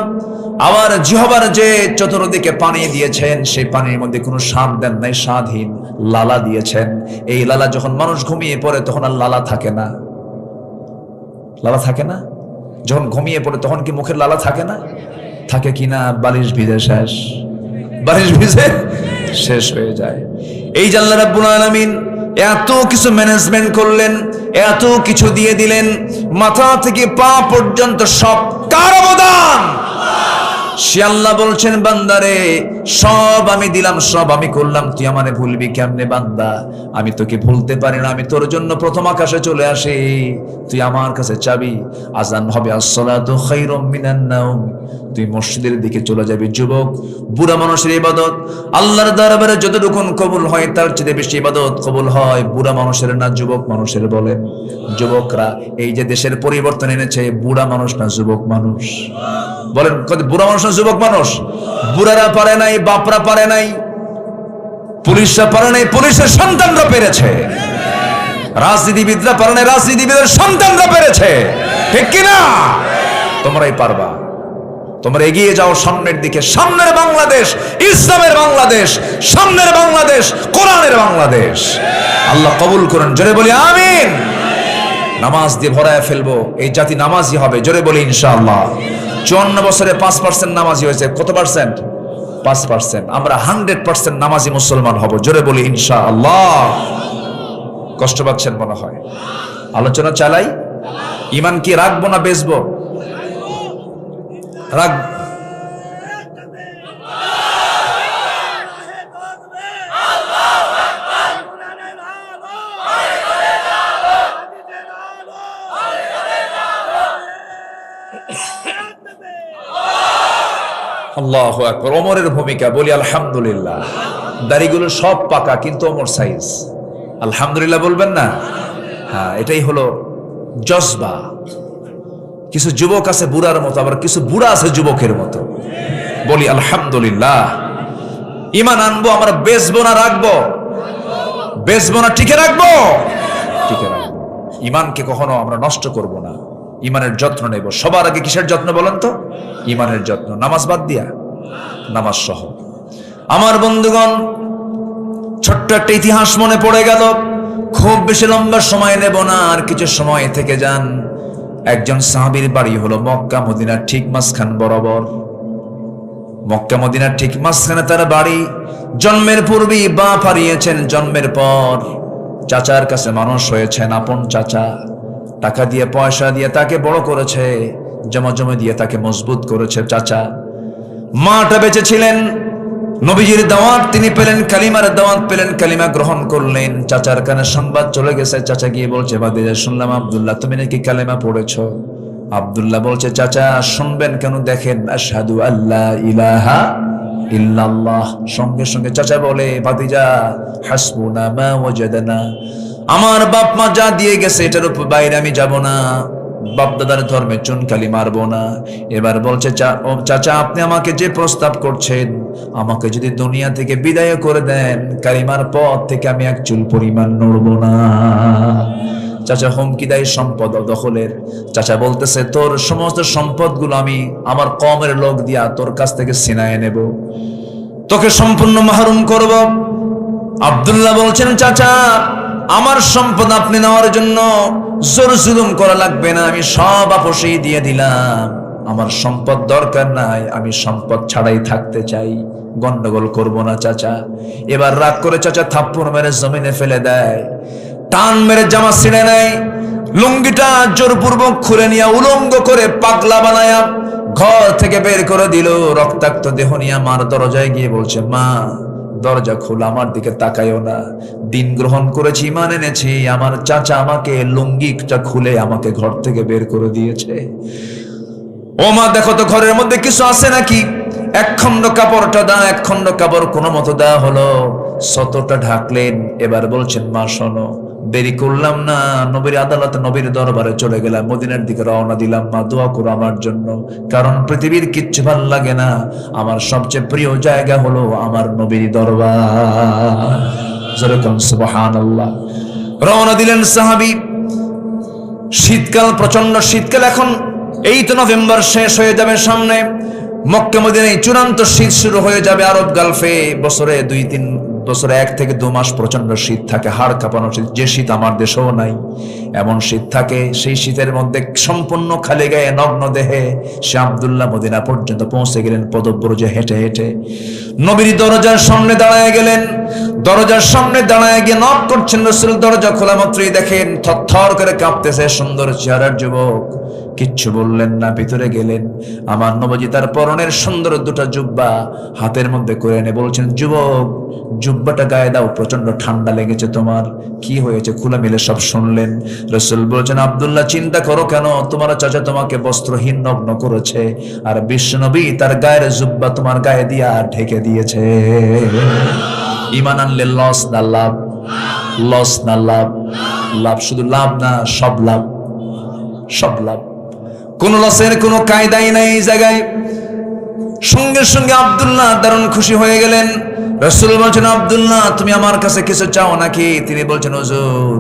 আবার জিহবার যে চতুর্দিকে পানি দিয়েছেন, সেই পানির মধ্যে কোনো স্বাদ দেন নাই, স্বাদহীন লালা দিয়েছেন। এই লালা যখন মানুষ ঘুমিয়ে পড়ে তখন আর লালা থাকে না। লালা থাকে না? যখন ঘুমিয়ে পড়ে তখন কি মুখের লালা থাকে না? থাকে কিনা? বালিশ ভিজে শেষ, বালিশ ভিজে শেষ হয়ে যায়। এই যে আল্লাহ রাব্বুল আলামিন এত কিছু ম্যানেজমেন্ট করলেন, এত কিছু দিয়ে দিলেন, মাথা থেকে পা পর্যন্ত সব কার অবদান? সে আল্লাহ বলছেন, বান্দারে সব আমি দিলাম, সব আমি করলাম, তুই আমারে ভুলবি কেমনে বান্দা? আমি তোকে ভুলতে পারি না। আমি তোর জন্য প্রথম আকাশে চলে আসি, তুই আমার কাছে চাবি। আজান হবে, আসসালাতু খায়রুম মিনান নাওম, তুই মসজিদের দিকে চলে যাবি। যুবক, বুড়া মানুষের ইবাদত আল্লাহর দরবারে যতটুকু কবুল হয় তার চেয়ে বেশি ইবাদত কবুল হয় বুড়া মানুষের, না যুবক মানুষের? বলেন যুবকরা, এই যে দেশের পরিবর্তন এনেছে, বুড়া মানুষ না যুবক মানুষ? বলেন, বুড়া মানুষ না যুবক মানুষ? বুড়ারা পারে নাই, বাপরা পারে নাই, পুলিশরা পারে নাই, পুলিশের সন্তানরা পেরেছে। রাজনীতিবিদরা পারে নাই, রাজনীতিবিদের সন্তানরা পেরেছে। ঠিক কিনা? তোমরাই পারবা। তোমরা এগিয়ে যাও সামনের দিকে। সামনের বাংলাদেশ ইসলামের বাংলাদেশ, সামনের বাংলাদেশ কোরআনের বাংলাদেশ। আল্লাহ কবুল করুন। জোরে বলি আমিন। নামাজ দিয়ে ভরায় ফেলবো, এই জাতি নামাজি হবে। জোরে বলি ইনশাআল্লাহ। 54 বছরে 5% নামাজি হয়েছে। কত পার্সেন্ট? 5%। আমরা 100% নামাজি মুসলমান হব। জোরে বলি ইনশাআল্লাহ। কষ্ট পাচ্ছেন মনে হয়? আলোচনা চালাই। ঈমান কি রাখবো না বেচবো? রাখ। আল্লাহু আকবার। ওমরের ভূমিকা বলি আলহামদুলিল্লাহ। দাড়িগুলো সব পাকা কিন্তু ওমর সাইজ। আলহামদুলিল্লাহ বলবেন না? হ্যাঁ, এটাই হলো জজবা। কিছু যুবক আছে বুড়ার মতো, আবার কিছু বুড়া আছে যুবকের মতো। বলি আলহামদুলিল্লাহ। ঈমান আনবো আমরা, বেচবো না রাখবো? বেচবো না টিকে রাখবো? টিকে রাখবো। ঈমানকে কখনো আমরা নষ্ট করব না। ঈমানের যত্ন নেব। সবার আগে কিসের যত্ন বলেন তো? ঈমানের যত্ন। নামাজ বাদ দিয়া? নামাজ সহ। আমার বন্ধুগণ, ছোট্ট একটা ইতিহাস মনে পড়ে গেল। খুব বেশি লম্বা সময় নেব না, আর কিছু সময় থেকে যান। একজন সাহাবীর বাড়ি হলো মক্কা মদিনার ঠিক মাঝখান বরাবর। মক্কা মদিনার ঠিক মাঝখানে তার বাড়ি। জন্মের পূর্বেই বাপ হারিয়েছেন, জন্মের পর চাচার কাছে মানুষ হয়েছেন, আপন চাচা। টাকা দিয়ে পয়সা দিয়ে তাকে বড় করেছে, জমা জমা দিয়ে তাকে মজবুত করেছে চাচা। মাটা বেঁচে ছিলেন, নবীজির দাওয়াত তিনি পেলেন, কালিমার দাওয়াত পেলেন, কালিমা গ্রহণ করলেন। চাচার কানে সংবাদ চলে গেছে। চাচা গিয়ে বলছে, ভাতিজা শুনলাম আব্দুল্লাহ তুমি নাকি কালিমা পড়েছো। আব্দুল্লাহ বলছে, চাচা শুনবেন কেন, দেখেন আশহাদু আল্লা ইলাহা ইল্লাল্লাহ। সঙ্গে সঙ্গে চাচা বলে, ভাতিজা হাসবুনা মা ওয়াজাদনা, আমার বাপ মা যা দিয়ে গেছে এটার উপর বাইরে আমি যাব না। বাপ দাদার ধর্মে চুনকালি মারবো না। এবার বলছে, চাচা আপনি আমাকে যে প্রস্তাব করছেন, আমাকে যদি দুনিয়া থেকে বিদায় করে দেন, কালিমার পথ থেকে আমি এক চুল পরিমাণ নড়বো না। চাচা হুমকি দেয় সম্পদ দখলের। চাচা বলতেছে, তোর সমস্ত সম্পদগুলো আমি আমার কওমের লোক দিয়া তোর কাছ থেকে ছিনায় নেব, তোকে সম্পূর্ণ মাহরুম করব। আব্দুল্লাহ বলছেন, চাচা আমার সম্পদ আপনি নেওয়ার জন্য জোর জুলুম করা লাগবে না, আমি সব আপোষেই দিয়ে দিলাম। আমার সম্পদ দরকার নাই, আমি সম্পদ ছাড়াই থাকতে চাই, গন্ডগোল করব না চাচা। এবার রাগ করে চাচা থাপ্পড় মেরে জমিনে ফেলে দেয়, টান মেরে জামা ছিঁড়ে নেয়, লুঙ্গিটা জোরপূর্বক খুলে নিয়ে উলঙ্গ করে পাগলা বানায়া ঘর থেকে বের করে দিল। রক্তাক্ত দেহ নিয়ে মার দরজায় গিয়ে বলছে, মা দরজা খোলা, আমার দিকে তাকাইও না, দিন গ্রহণ করেছি, ঈমান এনেছি, আমার চাচা আমাকে লুঙ্গিটা খুলে আমাকে ঘর থেকে বের করে দিয়েছে। ও মা দেখো তো ঘরের মধ্যে কিছু আছে নাকি। এক খণ্ড কাপড়টা দাও, এক খণ্ড কাপড় কোনো মতো দেওয়া হলো, শতটা ঢাকলেন। এবার বলছেন, মা শোনো, দেরি করলাম না, নবীর আদালতে নবীর দরবারে চলে গেলাম, মদিনার দিকে রওনা দিলাম, মা দোয়া করো আমার জন্য, কারণ পৃথিবীর কিচ্ছু ভালো লাগে না, আমার সবচেয়ে প্রিয় জায়গা হলো আমার নবীর দরবার। যেরকম সুবহানাল্লাহ। রওনা দিলেন সাহাবী। শীতকাল, প্রচন্ড শীতকাল। এখন এই তো নভেম্বর শেষ হয়ে যাবে সামনে। মক্কা মদিনায় চূড়ান্ত শীত শুরু হয়ে যাবে। আরব গালফে বছরে 1 থেকে 2 মাস প্রচন্ড শীত থাকে, হাড় কাঁপানো শীত, যে শীত আমার দেশেও নাই এমন শীত থাকে। সেই শীতের মধ্যে সম্পূর্ণ খালি গায়ে নগ্ন দেহে সে আব্দুল্লাহ মদিনা পর্যন্ত পৌঁছে গেলেন পদব্রজে হেঁটে হেঁটে। নবীর দরজার সামনে দাঁড়ায় গেলেন। দরজার সামনে দাঁড়ায় গিয়ে নক করছেন। রাসূল দরজা খোলা মাত্রই দেখেন থরথর করে কাঁপতেছে সুন্দর চেহারার যুবক। কিচ্ছু বললেন না, ভিতরে গেলেন। আমার নবীজি তার পরনের সুন্দর 2টা জুব্বা হাতের মধ্যে করে এনে বলছেন, যুবক জুব্বাটা গায়ে দাও, প্রচন্ড ঠান্ডা লেগেছে তোমার, কি হয়েছে খোলা মিলে সব শুনলেন। রাসূল বলছেন, আব্দুল্লাহ চিন্তা করো কেন, তোমার চাচা তোমাকে বস্ত্রহীন নগ্ন করেছে, আর বিশ্বনবী তার গায়ের জুব্বা তোমার গায়ে দিয়া ঢেকে দিয়েছে। ঈমান আনলে লস না লাভ? লস না লাভ? লাভ, শুধু লাভ না, সব লাভ, সব লাভ। কোন লসের কোনো কায়দাই নাই এই জায়গায়। সঙ্গে সঙ্গে আব্দুল্লাহ দারুণ খুশি হয়ে গেলেন। রাসূল বলছেন, আব্দুল্লাহ তুমি আমার কাছে কিছু চাও নাকি? তিনি বলছেন, হুজুর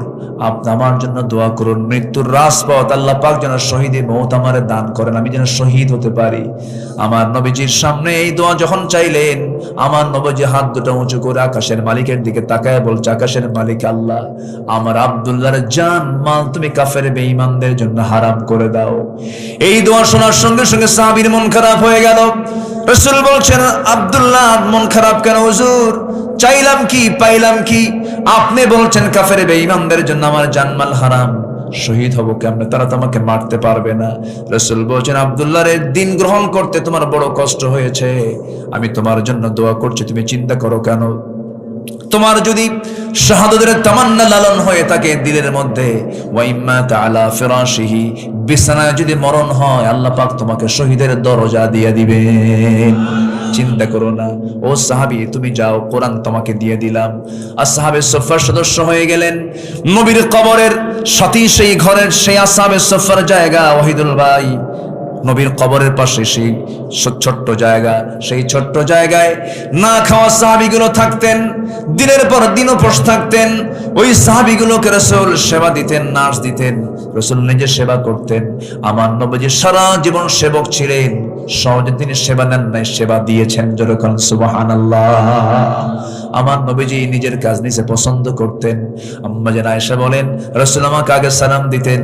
আপনি আমার জন্য দোয়া করুন, মৃত্যুর রাজপথ আল্লাহ পাক যেন শহীদে মওত আমারে দান করেন, আমি যেন শহীদ হতে পারি। আমার নবীজির সামনে এই দোয়া যখন চাইলেন, আমার নবীজি হাত দুটো উঁচু করে আকাশের মালিকের দিকে তাকায় বলছে, আকাশের মালিক আল্লাহ, আমার আব্দুল্লাহর জান মাল তুমি কাফের বেঈমানদের জন্য হারাম করে দাও। এই দোয়া শোনার সঙ্গে সঙ্গে সাহাবীর মন খারাপ হয়ে গেল। রাসূল বলছেন, আব্দুল্লাহ মন খারাপ কেন হুজুর? চাইলাম কি পাইলাম কি? আপনি বলছেন কাফের বেঈমানদের জন্য আমার জানমাল হারাম, শহীদ হব কেমনে? তারা তো আমাকে মারতে পারবে না। রাসূল বলছেন, আব্দুল্লাহর দিন গ্রহণ করতে তোমার বড় কষ্ট হয়েছে, আমি তোমার জন্য দোয়া করছি, তুমি চিন্তা করো কেন? তোমার যদি শাহাদাতের তামান্না লালন হয়ে থাকে দিলের মধ্যে, ওয়াইম্মা তাআলা ফিরাশিহি, বিছানায় যদি মরণ হয় আল্লাহ পাক তোমাকে শহীদের দরজা দিয়ে দিবেন। চিন্তা করো না। ও সাহাবী তুমি যাও, কোরআন তোমাকে দিয়ে দিলাম। আসহাবে সুফফার সদস্য হয়ে গেলেন। নবীর কবরের সাথে সেই ঘরের সেই আসহাবে সুফফার জায়গা, ওয়াহিদুল ভাই নবীর কবরের পাশে সেই ছোট্ট জায়গা, সেই ছোট্ট জায়গায় না খাওয়া সাহাবীগুলো থাকতেন, দিনের পর দিন উপোস থাকতেন। ওই সাহাবীগুলোকে রাসূল সেবা দিতেন, নার্স দিতেন, রাসূল নিজে সেবা করতেন। আমার নবীজি সারা জীবন সেবক ছিলেন, সহজে তিনি সেবা নেন নাই, সেবা দিয়েছেন। যেরকম সুবহানাল্লাহ। আমার নবীজি নিজের কাজ নিজে পছন্দ করতেন। আম্মা জান আয়েশা বলেন, রাসূল আমাকে আগে সালাম দিতেন।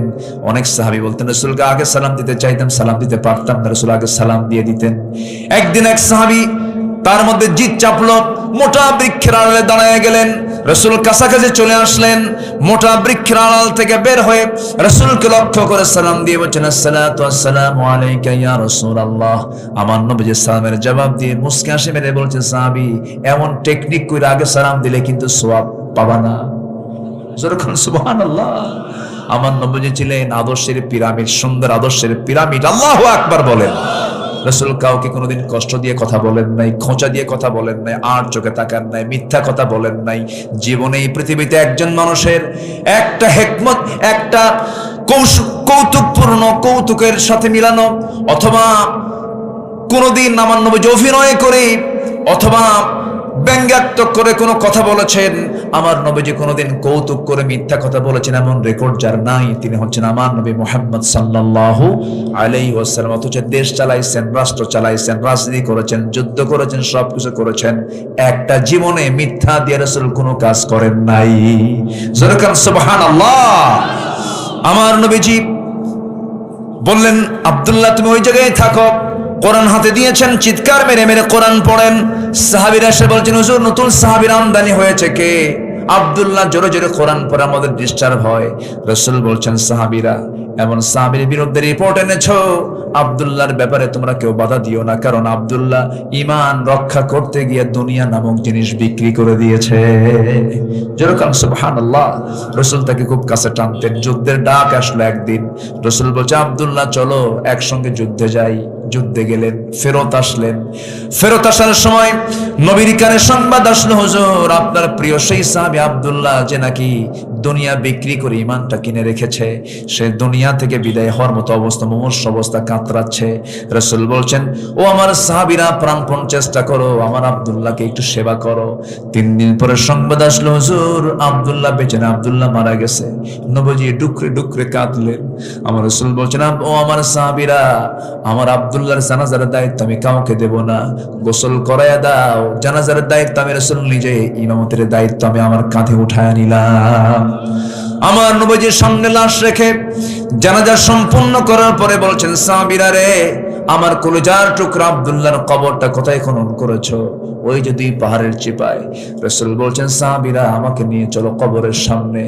অনেক সাহাবী বলতেন, রাসূলকে আগে সালাম দিতে চাইতাম, সালাম দিতে পারতাম না, রাসূল আগে সালাম দিয়ে দিতেন। একদিন এক সাহাবী তার মধ্যে জিদ চাপলো, মোটা বৃক্ষের আড়ালে দাঁড়ায় গেলেন। রাসূল কাছাকাছি চলে আসলেন, মোটা বৃক্ষের আড়াল থেকে বের হয়ে রাসূলকে লক্ষ্য করে সালাম দিয়ে বলছেন, আসসালাতু ওয়াসসালামু আলাইকা ইয়া রাসূলুল্লাহ। আমার নবীজি সালামের জবাব দিয়ে মুস্কি হাসি মেরে বলছেন, সাহাবী এমন টেকনিক করে আগে সালাম দিলে কিন্তু সওয়াব পাবা না। যেরকম সুবহানাল্লাহ। আমার নবীজি ছিলেন আদর্শের পিরামিড, সুন্দর আদর্শের পিরামিড। আল্লাহু আকবার বলেন। রাসূল কাউকে কোনোদিন কষ্ট দিয়ে কথা বলেন নাই, খোঁচা দিয়ে কথা বলেন নাই, আর চোখে তাকান নাই, মিথ্যা কথা বলেন নাই। জীবনে এই পৃথিবীতে একজন মানুষের একটা হিকমত, একটা কৌতুকপূর্ণ কৌতুকের সাথে মিলানো, অথবা কোনোদিন আমার নবীজি অভিনয় করে অথবা ব্যঙ্গাত্মক করে কোনো কথা বলেছেন, আমার নবীজি কোনোদিন কৌতুক করে মিথ্যা কথা বলেছেন এমন রেকর্ড যার নাই, তিনি হচ্ছেন আমার নবী মুহাম্মদ সাল্লাল্লাহু আলাইহি ওয়াসাল্লাম। অথচ দেশ চালাইছেন, রাষ্ট্র চালাইছেন, রাজনীতি করেছেন, যুদ্ধ করেছেন, সবকিছু করেছেন, একটা জীবনে মিথ্যা দিয়ে রাসূল কোনো কাজ করেন নাই। যেরকম সুবহানাল্লাহ। আমার নবীজি বললেন, আব্দুল্লাহ তুমি ওই জায়গায় থাকো, কোরআন হাতে দিয়েছেন, চিৎকার মেরে মেরে কোরআন পড়েন। সাহাবীরা এসে বলছেন, হুজুর নতুন সাহাবীর আমদানি হয়েছে কে? আব্দুল্লাহ জোরে জোরে কোরআন পড়ে আমাদের ডিস্টার্ব হয়। রাসূল বলছেন, সাহাবীরা এমন সাহাবীর বিরুদ্ধে রিপোর্ট এনেছো, আব্দুল্লাহর ব্যাপারে তোমরা কেউ বাধা দিও না, কারণ আব্দুল্লাহ ঈমান রক্ষা করতে গিয়ে দুনিয়া নামক জিনিস বিক্রি করে দিয়েছে। যেরকম সুবহানাল্লাহ। রাসূল তাকে খুব কাছে টানতেন। যুদ্ধের ডাক আসলো একদিন, রাসূল বলছে, আব্দুল্লাহ চলো একসঙ্গে যুদ্ধে যাই। যুদ্ধে গেলেন, ফেরত আসলেন। ফেরত আসার সময় নবীর কানে সংবাদ আসলো, হুজুর আপনার প্রিয় সেই সাহাবী আব্দুল্লাহ যে নাকি দুনিয়া বিক্রি করে ঈমানটা কিনে রেখেছে, সে দুনিয়া থেকে বিদায় হওয়ার মতো অবস্থা, মুমূর্ষু অবস্থা, কাতরাচ্ছে। রাসূল বলছেন, ও আমার সাহাবীরা প্রাণপণ চেষ্টা করো, আমার আব্দুল্লাহকে একটু সেবা করো। 3 দিন পরে সংবাদ আসলো, হুজুর আব্দুল্লাহ বেঁচে না, আব্দুল্লাহ মারা গেছে। নবীজি ডুকরে ডুকরে কাঁদলেন। আমার রাসূল বলছেন, ও আমার সাহাবীরা, আমার আব্দুল্লাহ আব্দুল্লাহর জানাজার দায়িত্ব আমি কাউকে দেব না, গোসল করাইয়া দাও। জানাজার দায়িত্ব আমি রাসূল নিজে, ইমামতের দায়িত্ব আমি আমার কাঁধে উঠায় নিলাম। আমার নবীজির সামনে লাশ রেখে জানাজা সম্পূর্ণ করার পরে বলছেন, সাহাবীরা রে, আমার কলিজার টুকরা আব্দুল্লাহর কবরটা কোথায় খনন করেছো? ওই যদি পাহাড়ের চিপায়। রাসূল বলছেন, সাহাবীরা আমাকে নিয়ে চলো কবরের সামনে।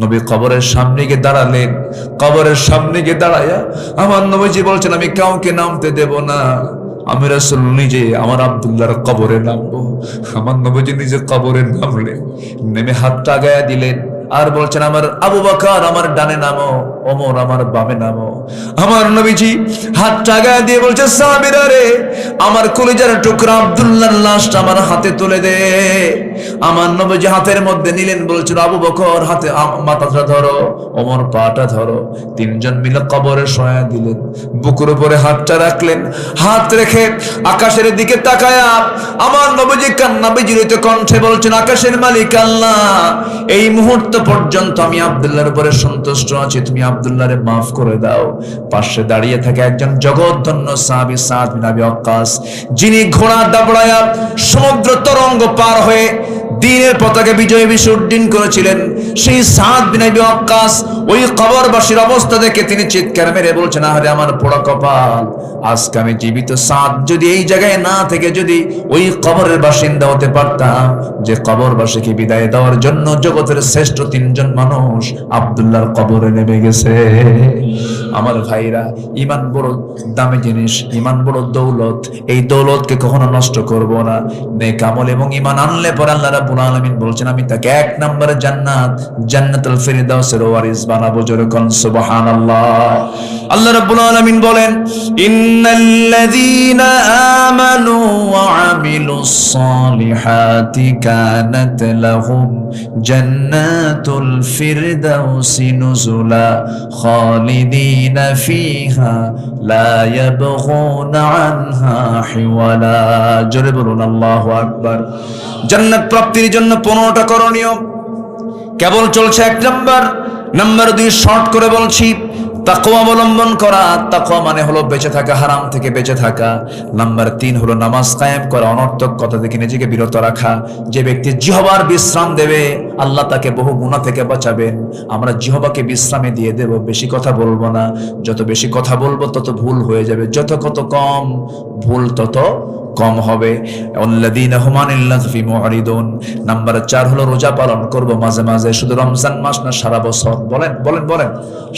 নবী কবরের সামনে গিয়ে দাঁড়ালেন। কবরের সামনে গিয়ে দাঁড়ায়া আমার নবীজি বলছেন, আমি কাউকে নামতে দেব না, আমি রাসূল নিজে আমার আব্দুল্লাহর কবরে নামবো। আমার নবীজি নিজে কবরে নামলেন, নেমে হাতটা আগায়া দিলেন আর বলছেন, আমার আবু বকর আমার ডানে নামো, ওমর আমার বামে নামো। আমার নবীজি হাতটা আগায়া দিয়ে বলছেন, সাহাবীরা রে, আমার কলিজার টুকরা আব্দুল্লাহর লাশটা আমার হাতে তুলে দে। আমার নবীজি হাতের মধ্যে নিলেন, বলছেন, আবু বকর হাতে মাথাটা ধরো, ওমর পাটা ধরো। তিনজন মিলে কবরে শোয়া দিলেন, বুকের উপরে হাতটা রাখলেন। হাত রেখে আকাশের দিকে তাকায়া আমার নবীজি কান্না বিজড়িত কণ্ঠে বলছেন, আকাশের মালিক আল্লাহ, এই মুহূর্ত পর্যন্ত আমি আব্দুল্লাহর উপরে সন্তুষ্ট আছি, তুমি আব্দুল্লাহরে মাফ করে দাও। পাশে দাঁড়িয়ে থাকে একজন জগৎধন্য সাহাবী সাদ বিন আবি ওয়াক্কাস, যিনি ঘোড়া দাবড়ায়া সমুদ্র তরঙ্গ পার হয়ে দ্বীনের পতাকা বিজয় বিজয় উড্ডীন করেছিলেন। সেই সাদ বিন আবি ওয়াক্কাস ওই কবরবাসীর অবস্থা দেখে তিনি চিৎকার মেরে বলছেন, আরে আমার পোড়া কপাল, আজকে আমি জীবিত সাদ যদি এই জায়গায় না থেকে যদি ওই কবরের বাসিন্দা হতে পারতাম, যে কবরবাসীকে বিদায় দেওয়ার জন্য জগতের শ্রেষ্ঠ তিনজন মানুষ আব্দুল্লাহর কবরে নেমে গেছে। আমার ভাইরা, ঈমান বড় দামি জিনিস, ঈমান বড় দৌলত। এই দৌলতকে কখনো নষ্ট করব না। নেক আমল এবং ঈমান আনলে পরে আল্লাহ রাব্বুল আলামিন বলছেন, আমি তাকে এক নম্বরে জান্নাত, জান্নাতুল ফিরদাউসের ওয়ারিস বানাবো। জোরে কোন সুবহানাল্লাহ। আল্লাহ রাব্বুল আলামিন বলেন, ইন্নাল্লাযীনা আমানু ওয়া আমিলুস সালিহাতি কানাত লাহুম জান্নাতুল ফিরদাউসি নুজুলা খালিদিনা ফিহা লা ইয়াবগুনা আনহা হিওয়ালা। জোরে বলুন আল্লাহু আকবার। জান্নাত প্রাপ্তির জন্য 15টা করণীয় কেবল চলছে। 1 নাম্বার 2 শর্ট করে বলছি, তাকওয়া অবলম্বন করা। তাকওয়া মানে হলো বেঁচে থাকা, হারাম থেকে বেঁচে থাকা। নাম্বার 3 হলো নামাজ কায়েম করা, অনর্থক কথা থেকে নিজেকে বিরত রাখা। যে ব্যক্তি জিহ্বার বিশ্রাম দেবে, আল্লাহ তাকে বহু গুনাহ থেকে বাঁচাবেন। আমরা জিহ্বাকে বিশ্রামে দিয়ে দেব, বেশি কথা বলবো না। যত বেশি কথা বলবো তত ভুল হয়ে যাবে, যত কম ভুল তত কম হবে। আল্লাযীনা হুম আনিল লাগফি মুরিদুন। নাম্বার 4 হলো রোজা পালন করব মাঝে মাঝে, শুধু রমজান মাস না, সারা বছর। বলেন বলেন বলেন,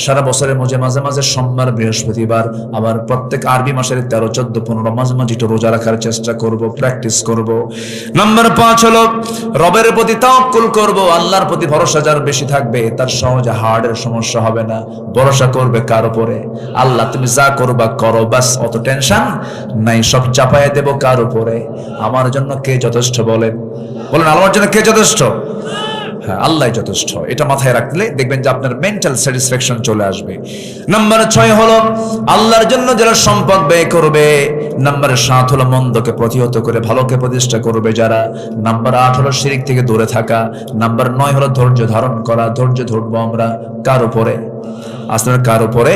সারা বছরের মাঝে মাঝে সোমবার, বৃহস্পতিবার, আবার প্রত্যেক আরবি মাসের 13, 14, 15 মাঝে মাঝে একটু রোজা রাখার চেষ্টা করব, প্র্যাকটিস করব। নাম্বার 5 হলো রবের প্রতি তাওয়াক্কুল করব। আল্লাহর প্রতি ভরসা যার বেশি থাকবে, তার সহজে হার্টের সমস্যা হবে না। ভরসা করবে কার উপরে? আল্লাহ, তুমি যা করবা করো, বাস, অত টেনশন নাই, সব চাপায় দেব কার উপরে? আমার জন্য কে যথেষ্ট? বলেন বলেন, আমার জন্য কে যথেষ্ট? হ্যাঁ, আল্লাহ যথেষ্ট। এটা মাথায় রাখলে দেখবেন যে আপনার মেন্টাল স্যাটিসফ্যাকশন চলে আসবে। নাম্বার 6 হলো আল্লাহর জন্য যারা সম্পদ ব্যয় করবে। নাম্বার 7 হলো মন্দকে প্রতিহত করে ভালোকে প্রতিষ্ঠা করবে যারা। নাম্বার 8 হলো শিরক থেকে দূরে থাকা। নাম্বার 9 হলো ধৈর্য ধারণ করা। ধৈর্য ধরবো আমরা কার উপরে? আসলে কার উপরে?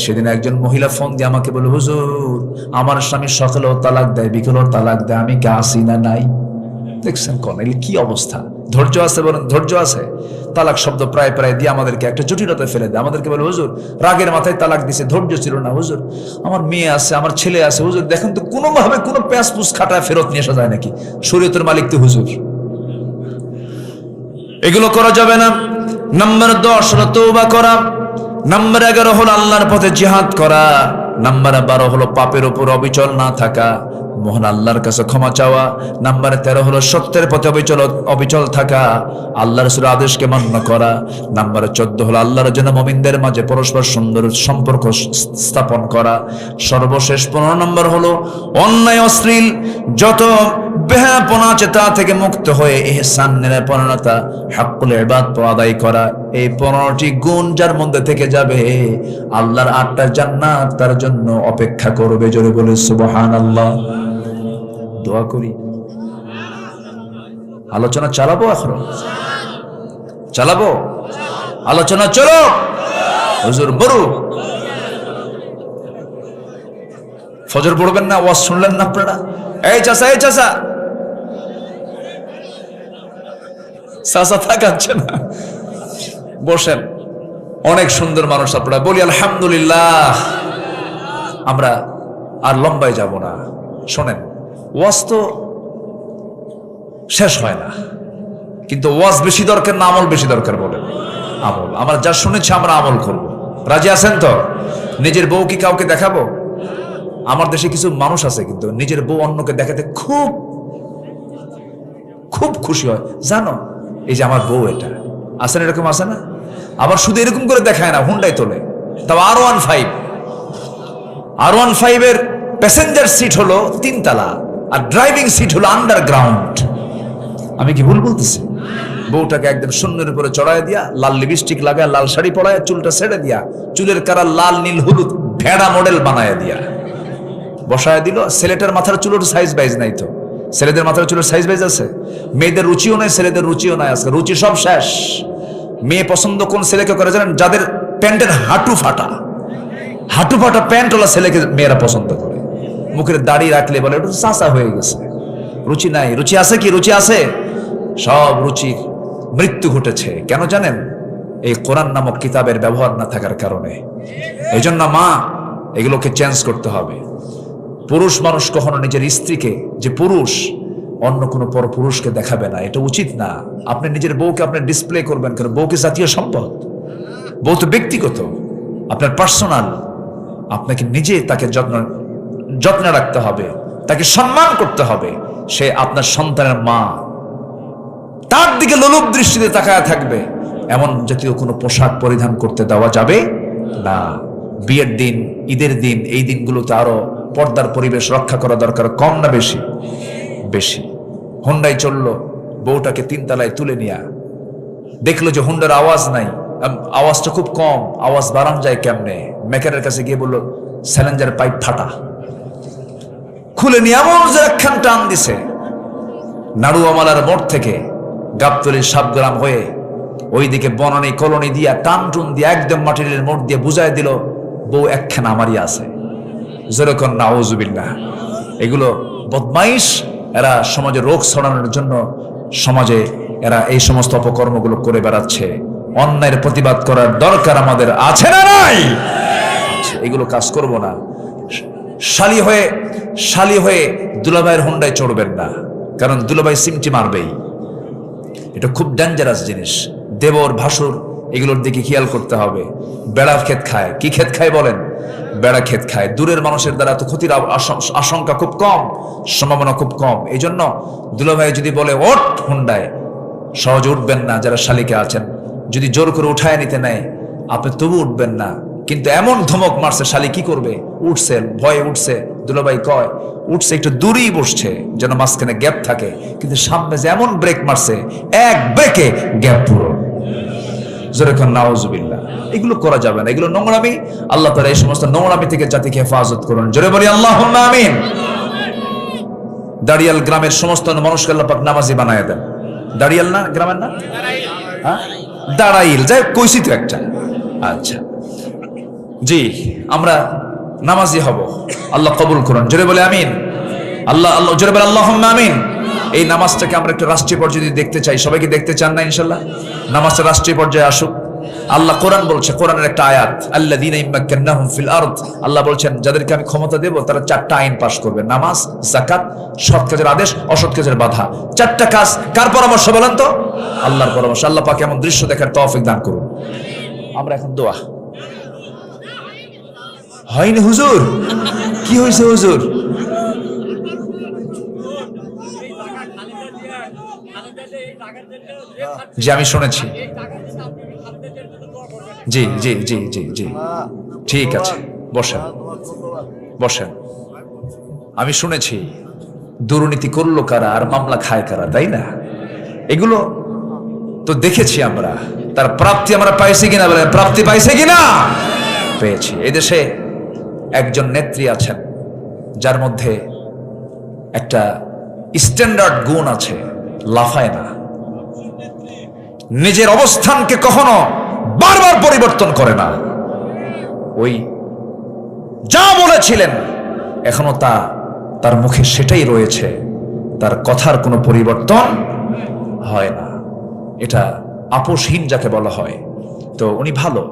সেদিন একজন মহিলা ফোন দিয়ে আমাকে বলে, হুজুর, আমার স্বামী সকালেও তালাক দেয়, বিকেলেও তালাক দেয়, আমি কি আসি না নাই? দেখছেন কোন কি অবস্থা? ধৈর্য আছে? বলেন ধৈর্য আছে? তালাক শব্দ প্রায় দিয়ে আমাদেরকে একটা জটিলতায় ফেলে দেয়। আমাদেরকে বলে, হুজুর, রাগের মাথায় তালাক দিছে, ধৈর্য ছিল না। হুজুর, আমার মেয়ে আছে, আমার ছেলে আছে। হুজুর, দেখেন তো কোনোভাবে কোনো প্যাঁচ পুস খাটায় ফেরত নিয়ে আসা যায় নাকি? শরীয়তের মালিক তো হুজুর। এগুলো করা যাবে না। নাম্বার 10 হলো তওবা করা। নাম্বার 11 হলো আল্লাহর পথে জিহাদ করা। নাম্বার 12 হলো পাপের উপর অবিচল না থাকা, মহান আল্লাহর কাছে ক্ষমা চাওয়া। নাম্বার 13 হলো সত্যের পথে অবিচল থাকা, আল্লাহ রাসূলের আদেশকে মান্য করা। নাম্বার 14 হলো আল্লাহর জন্য মুমিনদের মাঝে পরস্পর সুন্দর সম্পর্ক স্থাপন করা। সর্বশেষ 15 নম্বর হলো অন্যায় অশ্লীল যত বেহায়াপনা আছে তা থেকে মুক্ত হয়ে ইহসান, নিরাপরায়ণতা, হাক্কুল ইবাদ আদায় করা। এই 15টি গুণ যার মধ্যে থেকে যাবে, আল্লাহর 8টা জান্নাত তার জন্য অপেক্ষা করবে। জোরে বলে সুবহানাল্লাহ। দোয়া করি, আলোচনা চালাবো। এখন চালাবো আলোচনা, চলো হুজুর বড় ফজর পড়বেন না, ওয়াজ শুনলেন না আপনারা? এই চাচা, এই চাচা, চাচা থাকাচ্ছে না, বসেন। অনেক সুন্দর মানুষ আপনারা, বলি আলহামদুলিল্লাহ। আমরা আর লম্বায় যাব না। শোনেন, ওয়াজ তো শেষ হয় না, কিন্তু ওয়াজ বেশি দরকার না আমল বেশি দরকার? বলেন আমল। আমরা যা শুনেছি আমরা আমল করব। রাজি আছেন তো? নিজের বউ কি কাউকে দেখাবো? আমার দেশে কিছু মানুষ আছে কিন্তু নিজের বউ অন্যকে দেখাতে খুব খুব খুশি হয়, জানো এই যে আমার বউ, এটা আছে না, এরকম আছে না? আবার শুধু এরকম করে দেখায় না, হুন্ডাই তোলে, তাও R15 এর প্যাসেঞ্জার সিট হলো 3 তলা আর ড্রাইভিং সিট হলো আন্ডারগ্রাউন্ড। আমি কি ভুল বলতেছি? বউটাকে একদম শূন্যের উপরে চড়ায় দিয়া, লাল লিপস্টিক লাগায়, লাল শাড়ি পরায়, চুলটা ছেড়ে দিয়া, চুলের কারা লাল নীল হলুদ ভেড়া মডেল বানায় দিয়া বসায় দিল। ছেলেটার মাথার চুলের সাইজ বাইজ নাই তো? ছেলেদের মাথার চুলের সাইজ বাইজ আছে? মেয়েদের রুচিও নাই, ছেলেদের রুচিও নাই। আজকে রুচি সব শেষ। মেয়ে পছন্দ কোন ছেলেকে করে জানেন? যাদের প্যান্টের হাঁটু ফাটা প্যান্ট ওলা ছেলেকে মেয়েরা পছন্দ করে। মুখের দাড়ি রাখলে বলে ওটা চাচা হয়ে গেছে। রুচি নাই। রুচি আছে কি? রুচি আছে। সব রুচির মৃত্যু ঘটেছে। কেন জানেন? এই কোরআন নামক কিতাবের ব্যবহার না থাকার কারণে। এই জন্য মা, এগুলোকে চেঞ্জ করতে হবে। পুরুষ মানুষ কখনো নিজের স্ত্রীকে, যে পুরুষ, অন্য কোনো পর পুরুষকে দেখাবে না, এটা উচিত না। আপনি নিজের বউকে আপনি ডিসপ্লে করবেন কেন? বউ কি জাতীয় সম্পদ? বউ তো ব্যক্তিগত, আপনার পার্সোনাল। আপনাকে নিজে তাকে যত্নে রাখতে হবে, তাকে সম্মান করতে হবে। সে আপনার সন্তানের মা, তার দিকে লোলুপ দৃষ্টিতে তাকায় থাকবে এমন জাতীয় কোনো পোশাক পরিধান করতে দেওয়া যাবে না। বিয়ের দিন, ঈদের দিন, এই দিনগুলোতে আরো পর্দার পরিবেশ রক্ষা করা দরকার। কম না বেশি? বেশি। হুন্ডাই চললো, বউটাকে 3 তলায় তুলে নিয়ে দেখলো যে হুন্ডার আওয়াজ নাই, আওয়াজটা খুব কম, আওয়াজ বাড়ানো যায় কেমনে? মেকারের কাছে গিয়ে বললো স্যালেঞ্জার পাইপ ফাটা। খুলে নিয়ে এমন যে একখান টান দিছে, নাড়ুয়ামালার মোড় থেকে গাবতলির সাবগ্রাম হয়ে ওইদিকে বনানী কলোনি দিয়া টান টুন দিয়ে একদম মাটির মোড় দিয়ে বুঝাই দিল বউ একখান আমারই আছে। যেরকম নাউজুবিল্লাহ। এগুলো বদমাইশ, এরা সমাজে রোগ ছড়ানোর জন্য সমাজে এরা এই সমস্ত অপকর্মগুলো করে বেড়াচ্ছে। অন্যায়ের প্রতিবাদ করার দরকার আমাদের আছে না নাই? এগুলো কাজ করব না। শালি হয়ে দুলাভাইয়ের হুন্ডায় চড়বেন না, কারণ দুলাভাই সিমটি মারবেই। এটা খুব ডেঞ্জারাস জিনিস। দেবর ভাসুর এগুলোর দিকে খেয়াল করতে হবে। বেড়া ক্ষেত খায়। কি ক্ষেত খায় বলেন? বেড়া ক্ষেত খায়। দূরের মানুষের দ্বারা তো ক্ষতির আশঙ্কা খুব কম, সম্ভাবনা খুব কম। এই জন্য দুলাভাই যদি বলে ওঠ হুন্ডায়, সহজে উঠবেন না। যারা শালিকে আছেন, যদি জোর করে উঠায় নিতে নেয়, আপনি তবু উঠবেন না। কিন্তু এমন ধমক মারছে, শালি কি করবে? উঠছে, ভয়ে উঠছে। দুলাভাই কয় উঠছে, একটু দূরেই বসছে যেন মাঝখানে গ্যাপ থাকে, কিন্তু সামনে যে এমন ব্রেক মারছে, এক ব্রেকে গ্যাপ পুরো। যেরকম নাউজুবিল্লাহ। এগুলো করা যাবে না, এগুলো নোংরামি। আল্লাহ তাআলা এই সমস্ত নোংরামি থেকে জাতিকে হেফাজত করুন। জোরে বলি আল্লাহুম্মা আমিন। দাড়িয়াল গ্রামের সমস্ত মানুষকে আল্লাহ পাক নামাজি বানায় দেন। দাড়িয়াল না গ্রামের না? হ্যাঁ, দাঁড়াইল, যাই কইছি তো একটা। আচ্ছা জি, আমরা নামাজি হব। আল্লাহ কবুল করুন। জোরে বলে আমিন। আল্লাহ জোরে বলে আল্লাহুম্মা আমিন। এই নামাজটাকে আমরা একটা রাষ্ট্রীয় পর্যায়ে দেখতে চাই। সবাইকে দেখতে চান না? ইনশাল্লাহ নামাজটা রাষ্ট্রীয় পর্যায়ে আসুক। আল্লাহ কোরআন বলছে, কোরআনের একটা আয়াত, আল্লাযীনা ইম্মাক্কানাহুম ফিল আরদ। আল্লাহ বলছেন যাদেরকে আমি ক্ষমতা দেব তারা 4টা আইন পাশ করবে। নামাজ, যাকাত, সৎ কাজের আদেশ, অসৎ কাজের বাধা। 4টা কাজ কার পরামর্শ বলেন তো? আল্লাহর পরামর্শ। আল্লাহ পাক এমন দৃশ্য দেখার তৌফিক দান করুন। আমরা এখন দোয়া। হয়নি হুজুর? কি হয়েছে হুজুর? জি আমি শুনেছি। জি জি জি জি জি ঠিক আছে, বসেন বসেন। আমি শুনেছি দুর্নীতি করলো কারা আর মামলা খায় কারা, তাই না? এগুলো তো দেখেছি আমরা। তার প্রাপ্তি আমরা পাইছি কিনা বলেন? প্রাপ্তি পাইছে কিনা? পেয়েছি। এদেশে একজন নেত্রী আছেন যার মধ্যে একটা স্ট্যান্ডার্ড গুণ আছে, লাফায় না, নিজের অবস্থানকে কখনো বারবার পরিবর্তন করে না। ওই যা বলেছিলেন এখনো তার মুখে সেটাই রয়েছে, তার কথার কোনো পরিবর্তন হয় না। এটা আপোষহীন যাকে বলা হয়। তো উনি ভালো,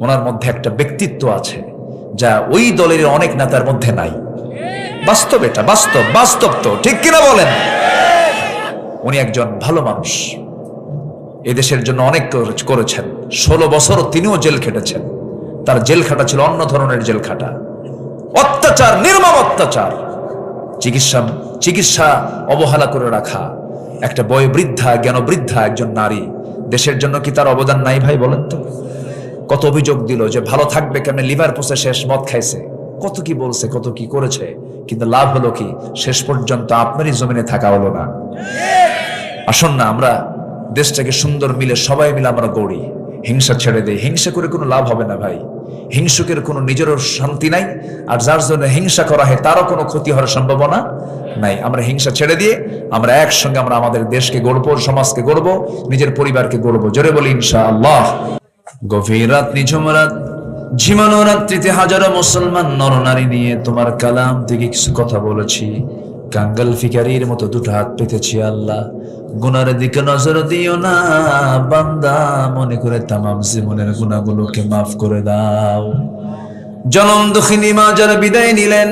ওনার মধ্যে একটা ব্যক্তিত্ব আছে যা ওই দলের অনেক নেতার মধ্যে নাই। বাস্তব, এটা বাস্তব, বাস্তব তো ঠিক কিনা বলেন? উনি একজন ভালো মানুষ, এদেশের জন্য অনেক করেছেন। 16 বছর তিনিও জেল খেটেছেন। তার জেল খাটা ছিল অন্য ধরনের জেল খাটা, অত্যাচার, নির্মম অত্যাচার, চিকিৎসা অবহেলা করে রাখা। একটা বয়োবৃদ্ধা, জ্ঞানবৃদ্ধা একজন নারী, দেশের জন্য কি তার অবদান নাই ভাই বলেন তো? কত অভিযোগ দিল যে ভালো থাকবে কেমনে, লিভার পচে শেষ, মদ খাইছে, কত কি বলছে, কত কি করেছে, কিন্তু লাভ হলো কি? শেষ পর্যন্ত আপনারই জমিনে থাকা হলো না। আসুন না আমরা দেশটাকে সুন্দর মিলে সবাই মিলে আমরা গড়ি, হিংসা ছেড়ে দেই। হিংসা করে কোনো লাভ হবে না ভাই। হিংসুকের কোনো নিজেরও শান্তি নাই, আর যার জন্য হিংসা করা হয় তারও কোনো ক্ষতি হওয়ার সম্ভাবনা নাই। আমরা হিংসা ছেড়ে দিয়ে আমরা একসঙ্গে আমরা আমাদের দেশকে গড়বো, সমাজকে গড়বো, নিজের পরিবারকে গড়বো। জোরে বলি ইনশাআল্লাহ। গভীর রাত, নিঝুম রাত, ঝিমানো রাত্রিতে হাজারো মুসলমান নরনারী নিয়ে তোমার কালাম থেকে কিছু কথা বলেছি। কাঙ্গাল ফিকারির মতো দুটো হাত পেতেছি। আল্লাহ, গুনার দিকে নজর দিও না, বান্দা মনে করে তামাম জীবনের গুনাহগুলোকে মাফ করে দাও। জনম দুঃখিনী মা যারা বিদায় নিলেন,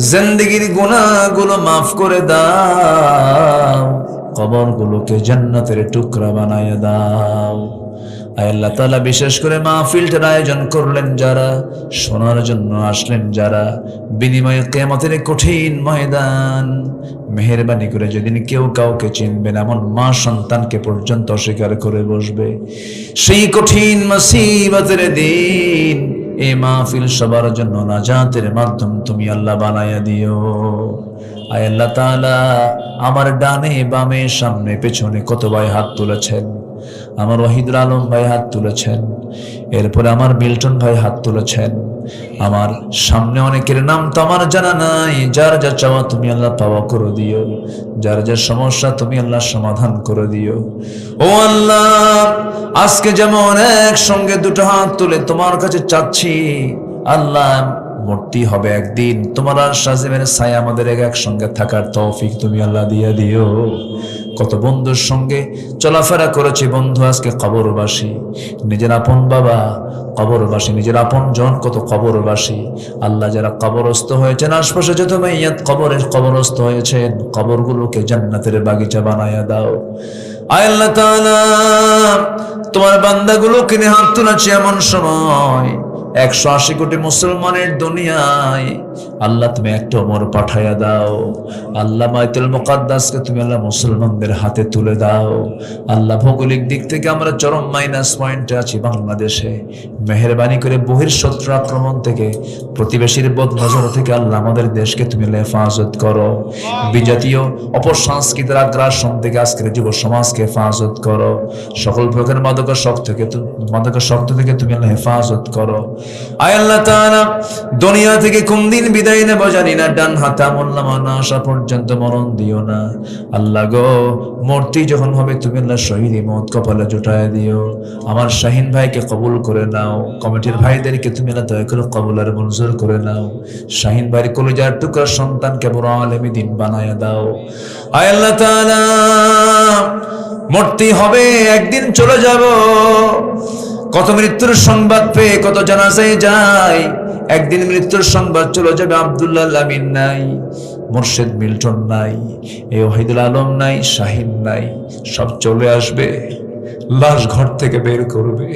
জিন্দেগির গুনাহগুলো মাফ করে দাও, কবরগুলোকে জান্নাতের টুকরা বানায় দাও। আয় আল্লাহ তাআলা, বিশেষ করে মাহফিলটার আয়োজন করলেন যারা, শোনার জন্য আসলেন যারা, বিনিময়ে কিয়ামতের কঠিন ময়দান, মেহেরবানি করে যেদিন কেউ কাউকে চিনবে না এমন মা সন্তানকে পর্যন্ত অস্বীকার করে বসবে, সেই কঠিন মুসিবতের দিন এই মাহফিল সবার জন্য নাজাতের মাধ্যম তুমি আল্লাহ বানায়া দিও। আয় আল্লাহ তাআলা, আমার ডানে বামে সামনে পেছনে কত ভাই হাত তুলেছেন। আমার ওয়াহিদুল আলম ভাই হাত তুলেছেন, এরপরে আমার মিল্টন ভাই হাত তুলেছেন, আমার সামনে অনেকের নাম তো আমার জানা নাই। যার যা চাওয়া তুমি আল্লাহ পাওয়া করে দিও, যার যা সমস্যা তুমি আল্লাহ সমাধান করে দিও। ও আল্লাহ, আজকে যেমন একসঙ্গে দুটো হাত তুলে তোমার কাছে চাচ্ছি, আল্লাহ মূর্তি হবে একদিন তোমার আর সাজিমের ছায়া আমাদের একসঙ্গে থাকার তৌফিক তুমি আল্লাহ দিয়ে দিও। কত বন্ধুর সঙ্গে চলাফেরা করেছি, বন্ধু আজকে কবরবাসী, নিজের আপন বাবা কবরবাসী, নিজের আপন জন কত কবরবাসী। আল্লাহ, যারা কবরস্থ হয়েছেন, আশপাশে যত মাইয়াত কবরের কবরস্থ হয়েছেন, কবরগুলোকে জান্নাতের বাগিচা বানায়া দাও। আয় আল্লাহ তাআলা, তোমার বান্দাগুলোকে নিয়ে হাত তুলেছি এমন সময় 180 কোটি মুসলমানের দুনিয়ায়, আল্লাহ তুমি একটা ওমর পাঠাইয়া দাও। আল্লাহ, বাইতুল মুকাদ্দাসকে তুমি আল্লাহ মুসলমানদের হাতে তুলে দাও। আল্লাহ, ভৌগোলিক দিক থেকে আমরা চরম মাইনাস পয়েন্টে আছি বাংলাদেশে, মেহেরবানি করে বহির শত্রু আক্রমণ থেকে, প্রতিবেশীর বদনজর থেকে আল্লাহ আমাদের দেশকে তুমি হেফাজত করো। বিজাতীয় অপসংস্কৃতির আগ্রাসন থেকে আজকের যুব সমাজকে হেফাজত করো। সকল প্রকার মাদকাসক্ত থেকে তুমি আল্লাহ হেফাজত করো। আয় আল্লাহ তাআলা, দুনিয়া থেকে কোন দিন বিদায় নেব জানি না, ডান হাতে আমল নামা না আসা পর্যন্ত মরণ দিও না। আল্লাহ গো, মূর্তি যখন হবে তুমি আল্লাহ শহীদ মত কপালে জুটায় দিও। আমার শাহিন ভাইকে কবুল করে নাও, কমিটির ভাইদেরকে তুমি আল্লাহ দয়া করে কবুল আর মঞ্জুর করে নাও। শাহিন ভাইয়ের কলিজার টুকরা সন্তানকে বড় আলেমী দিন বানায়া দাও। আয় আল্লাহ তাআলা, মূর্তি হবে একদিন, চলে যাব। কত মৃত্যুর সংবাদ পেয়ে কত জানাজায় যায়, একদিন মৃত্যুর সংবাদ চলে যাবে। আব্দুল্লাহ আমিন নাই, মুর্শিদ মিল্টন নাই, এই ওয়াহিদুল আলম নাই, শাহিন নাই, সব চলে আসবে। লাশ ঘর থেকে বের করবে,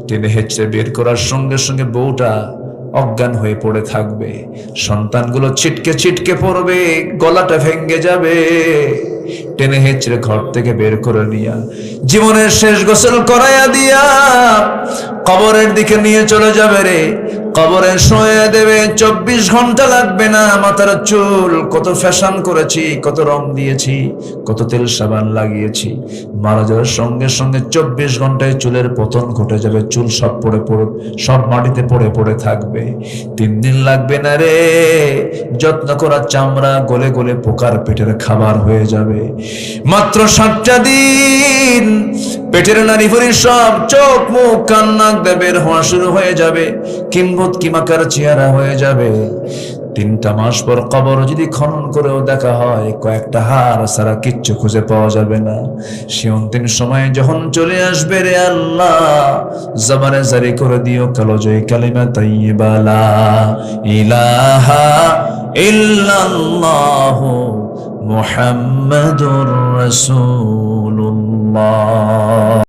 টেনে হেঁচড়ে বের করার সঙ্গে সঙ্গে বউটা অজ্ঞান হয়ে পড়ে থাকবে, সন্তানগুলো ছিটকে ছিটকে পড়বে, গলাটা ভেঙে যাবে। টেনে হেঁচড়ে ঘর থেকে বের করে নিয়া জীবনের শেষ গোসল করাইয়া দিয়া কবরের দিকে নিয়ে চলে যাবে রে। কবরে শুয়ে দেবে, 24 ঘন্টা লাগবে না। মাথার চুল কত ফ্যাশন করেছি, কত রং দিয়েছি, কত তেল সাবান লাগিয়েছি, মারা যাওয়ার সঙ্গে সঙ্গে 24 ঘন্টায় চুলের পতন ঘটে যাবে। চুল সব সব মাটিতে পড়ে পড়ে থাকবে। 3 দিন লাগবে না রে, যত্ন করা চামড়া গলে গলে পোকার পেটের খাবার হয়ে যাবে। মাত্র 7টা দিন পেটের নারী ভরি সব চোখ মুখ কান নাক বের হওয়া শুরু হয়ে যাবে, কিম্বত কিমাকার চেহারা হয়ে যাবে। 3টা মাস পর কবর যদি খনন করেও দেখা হয় কয়েকটা হাড় ছাড়া কিচ্ছু খুঁজে পাওয়া যাবে না। সে অন্তিম সময় যখন চলে আসবে রে আল্লাহ, জবানে জারি করে দিও কালোজয়ী কালিমা তাইয়্যিবা লা ইলাহা ইল্লাল্লাহু মুহাম্মাদুর রাসূলুল্লাহ।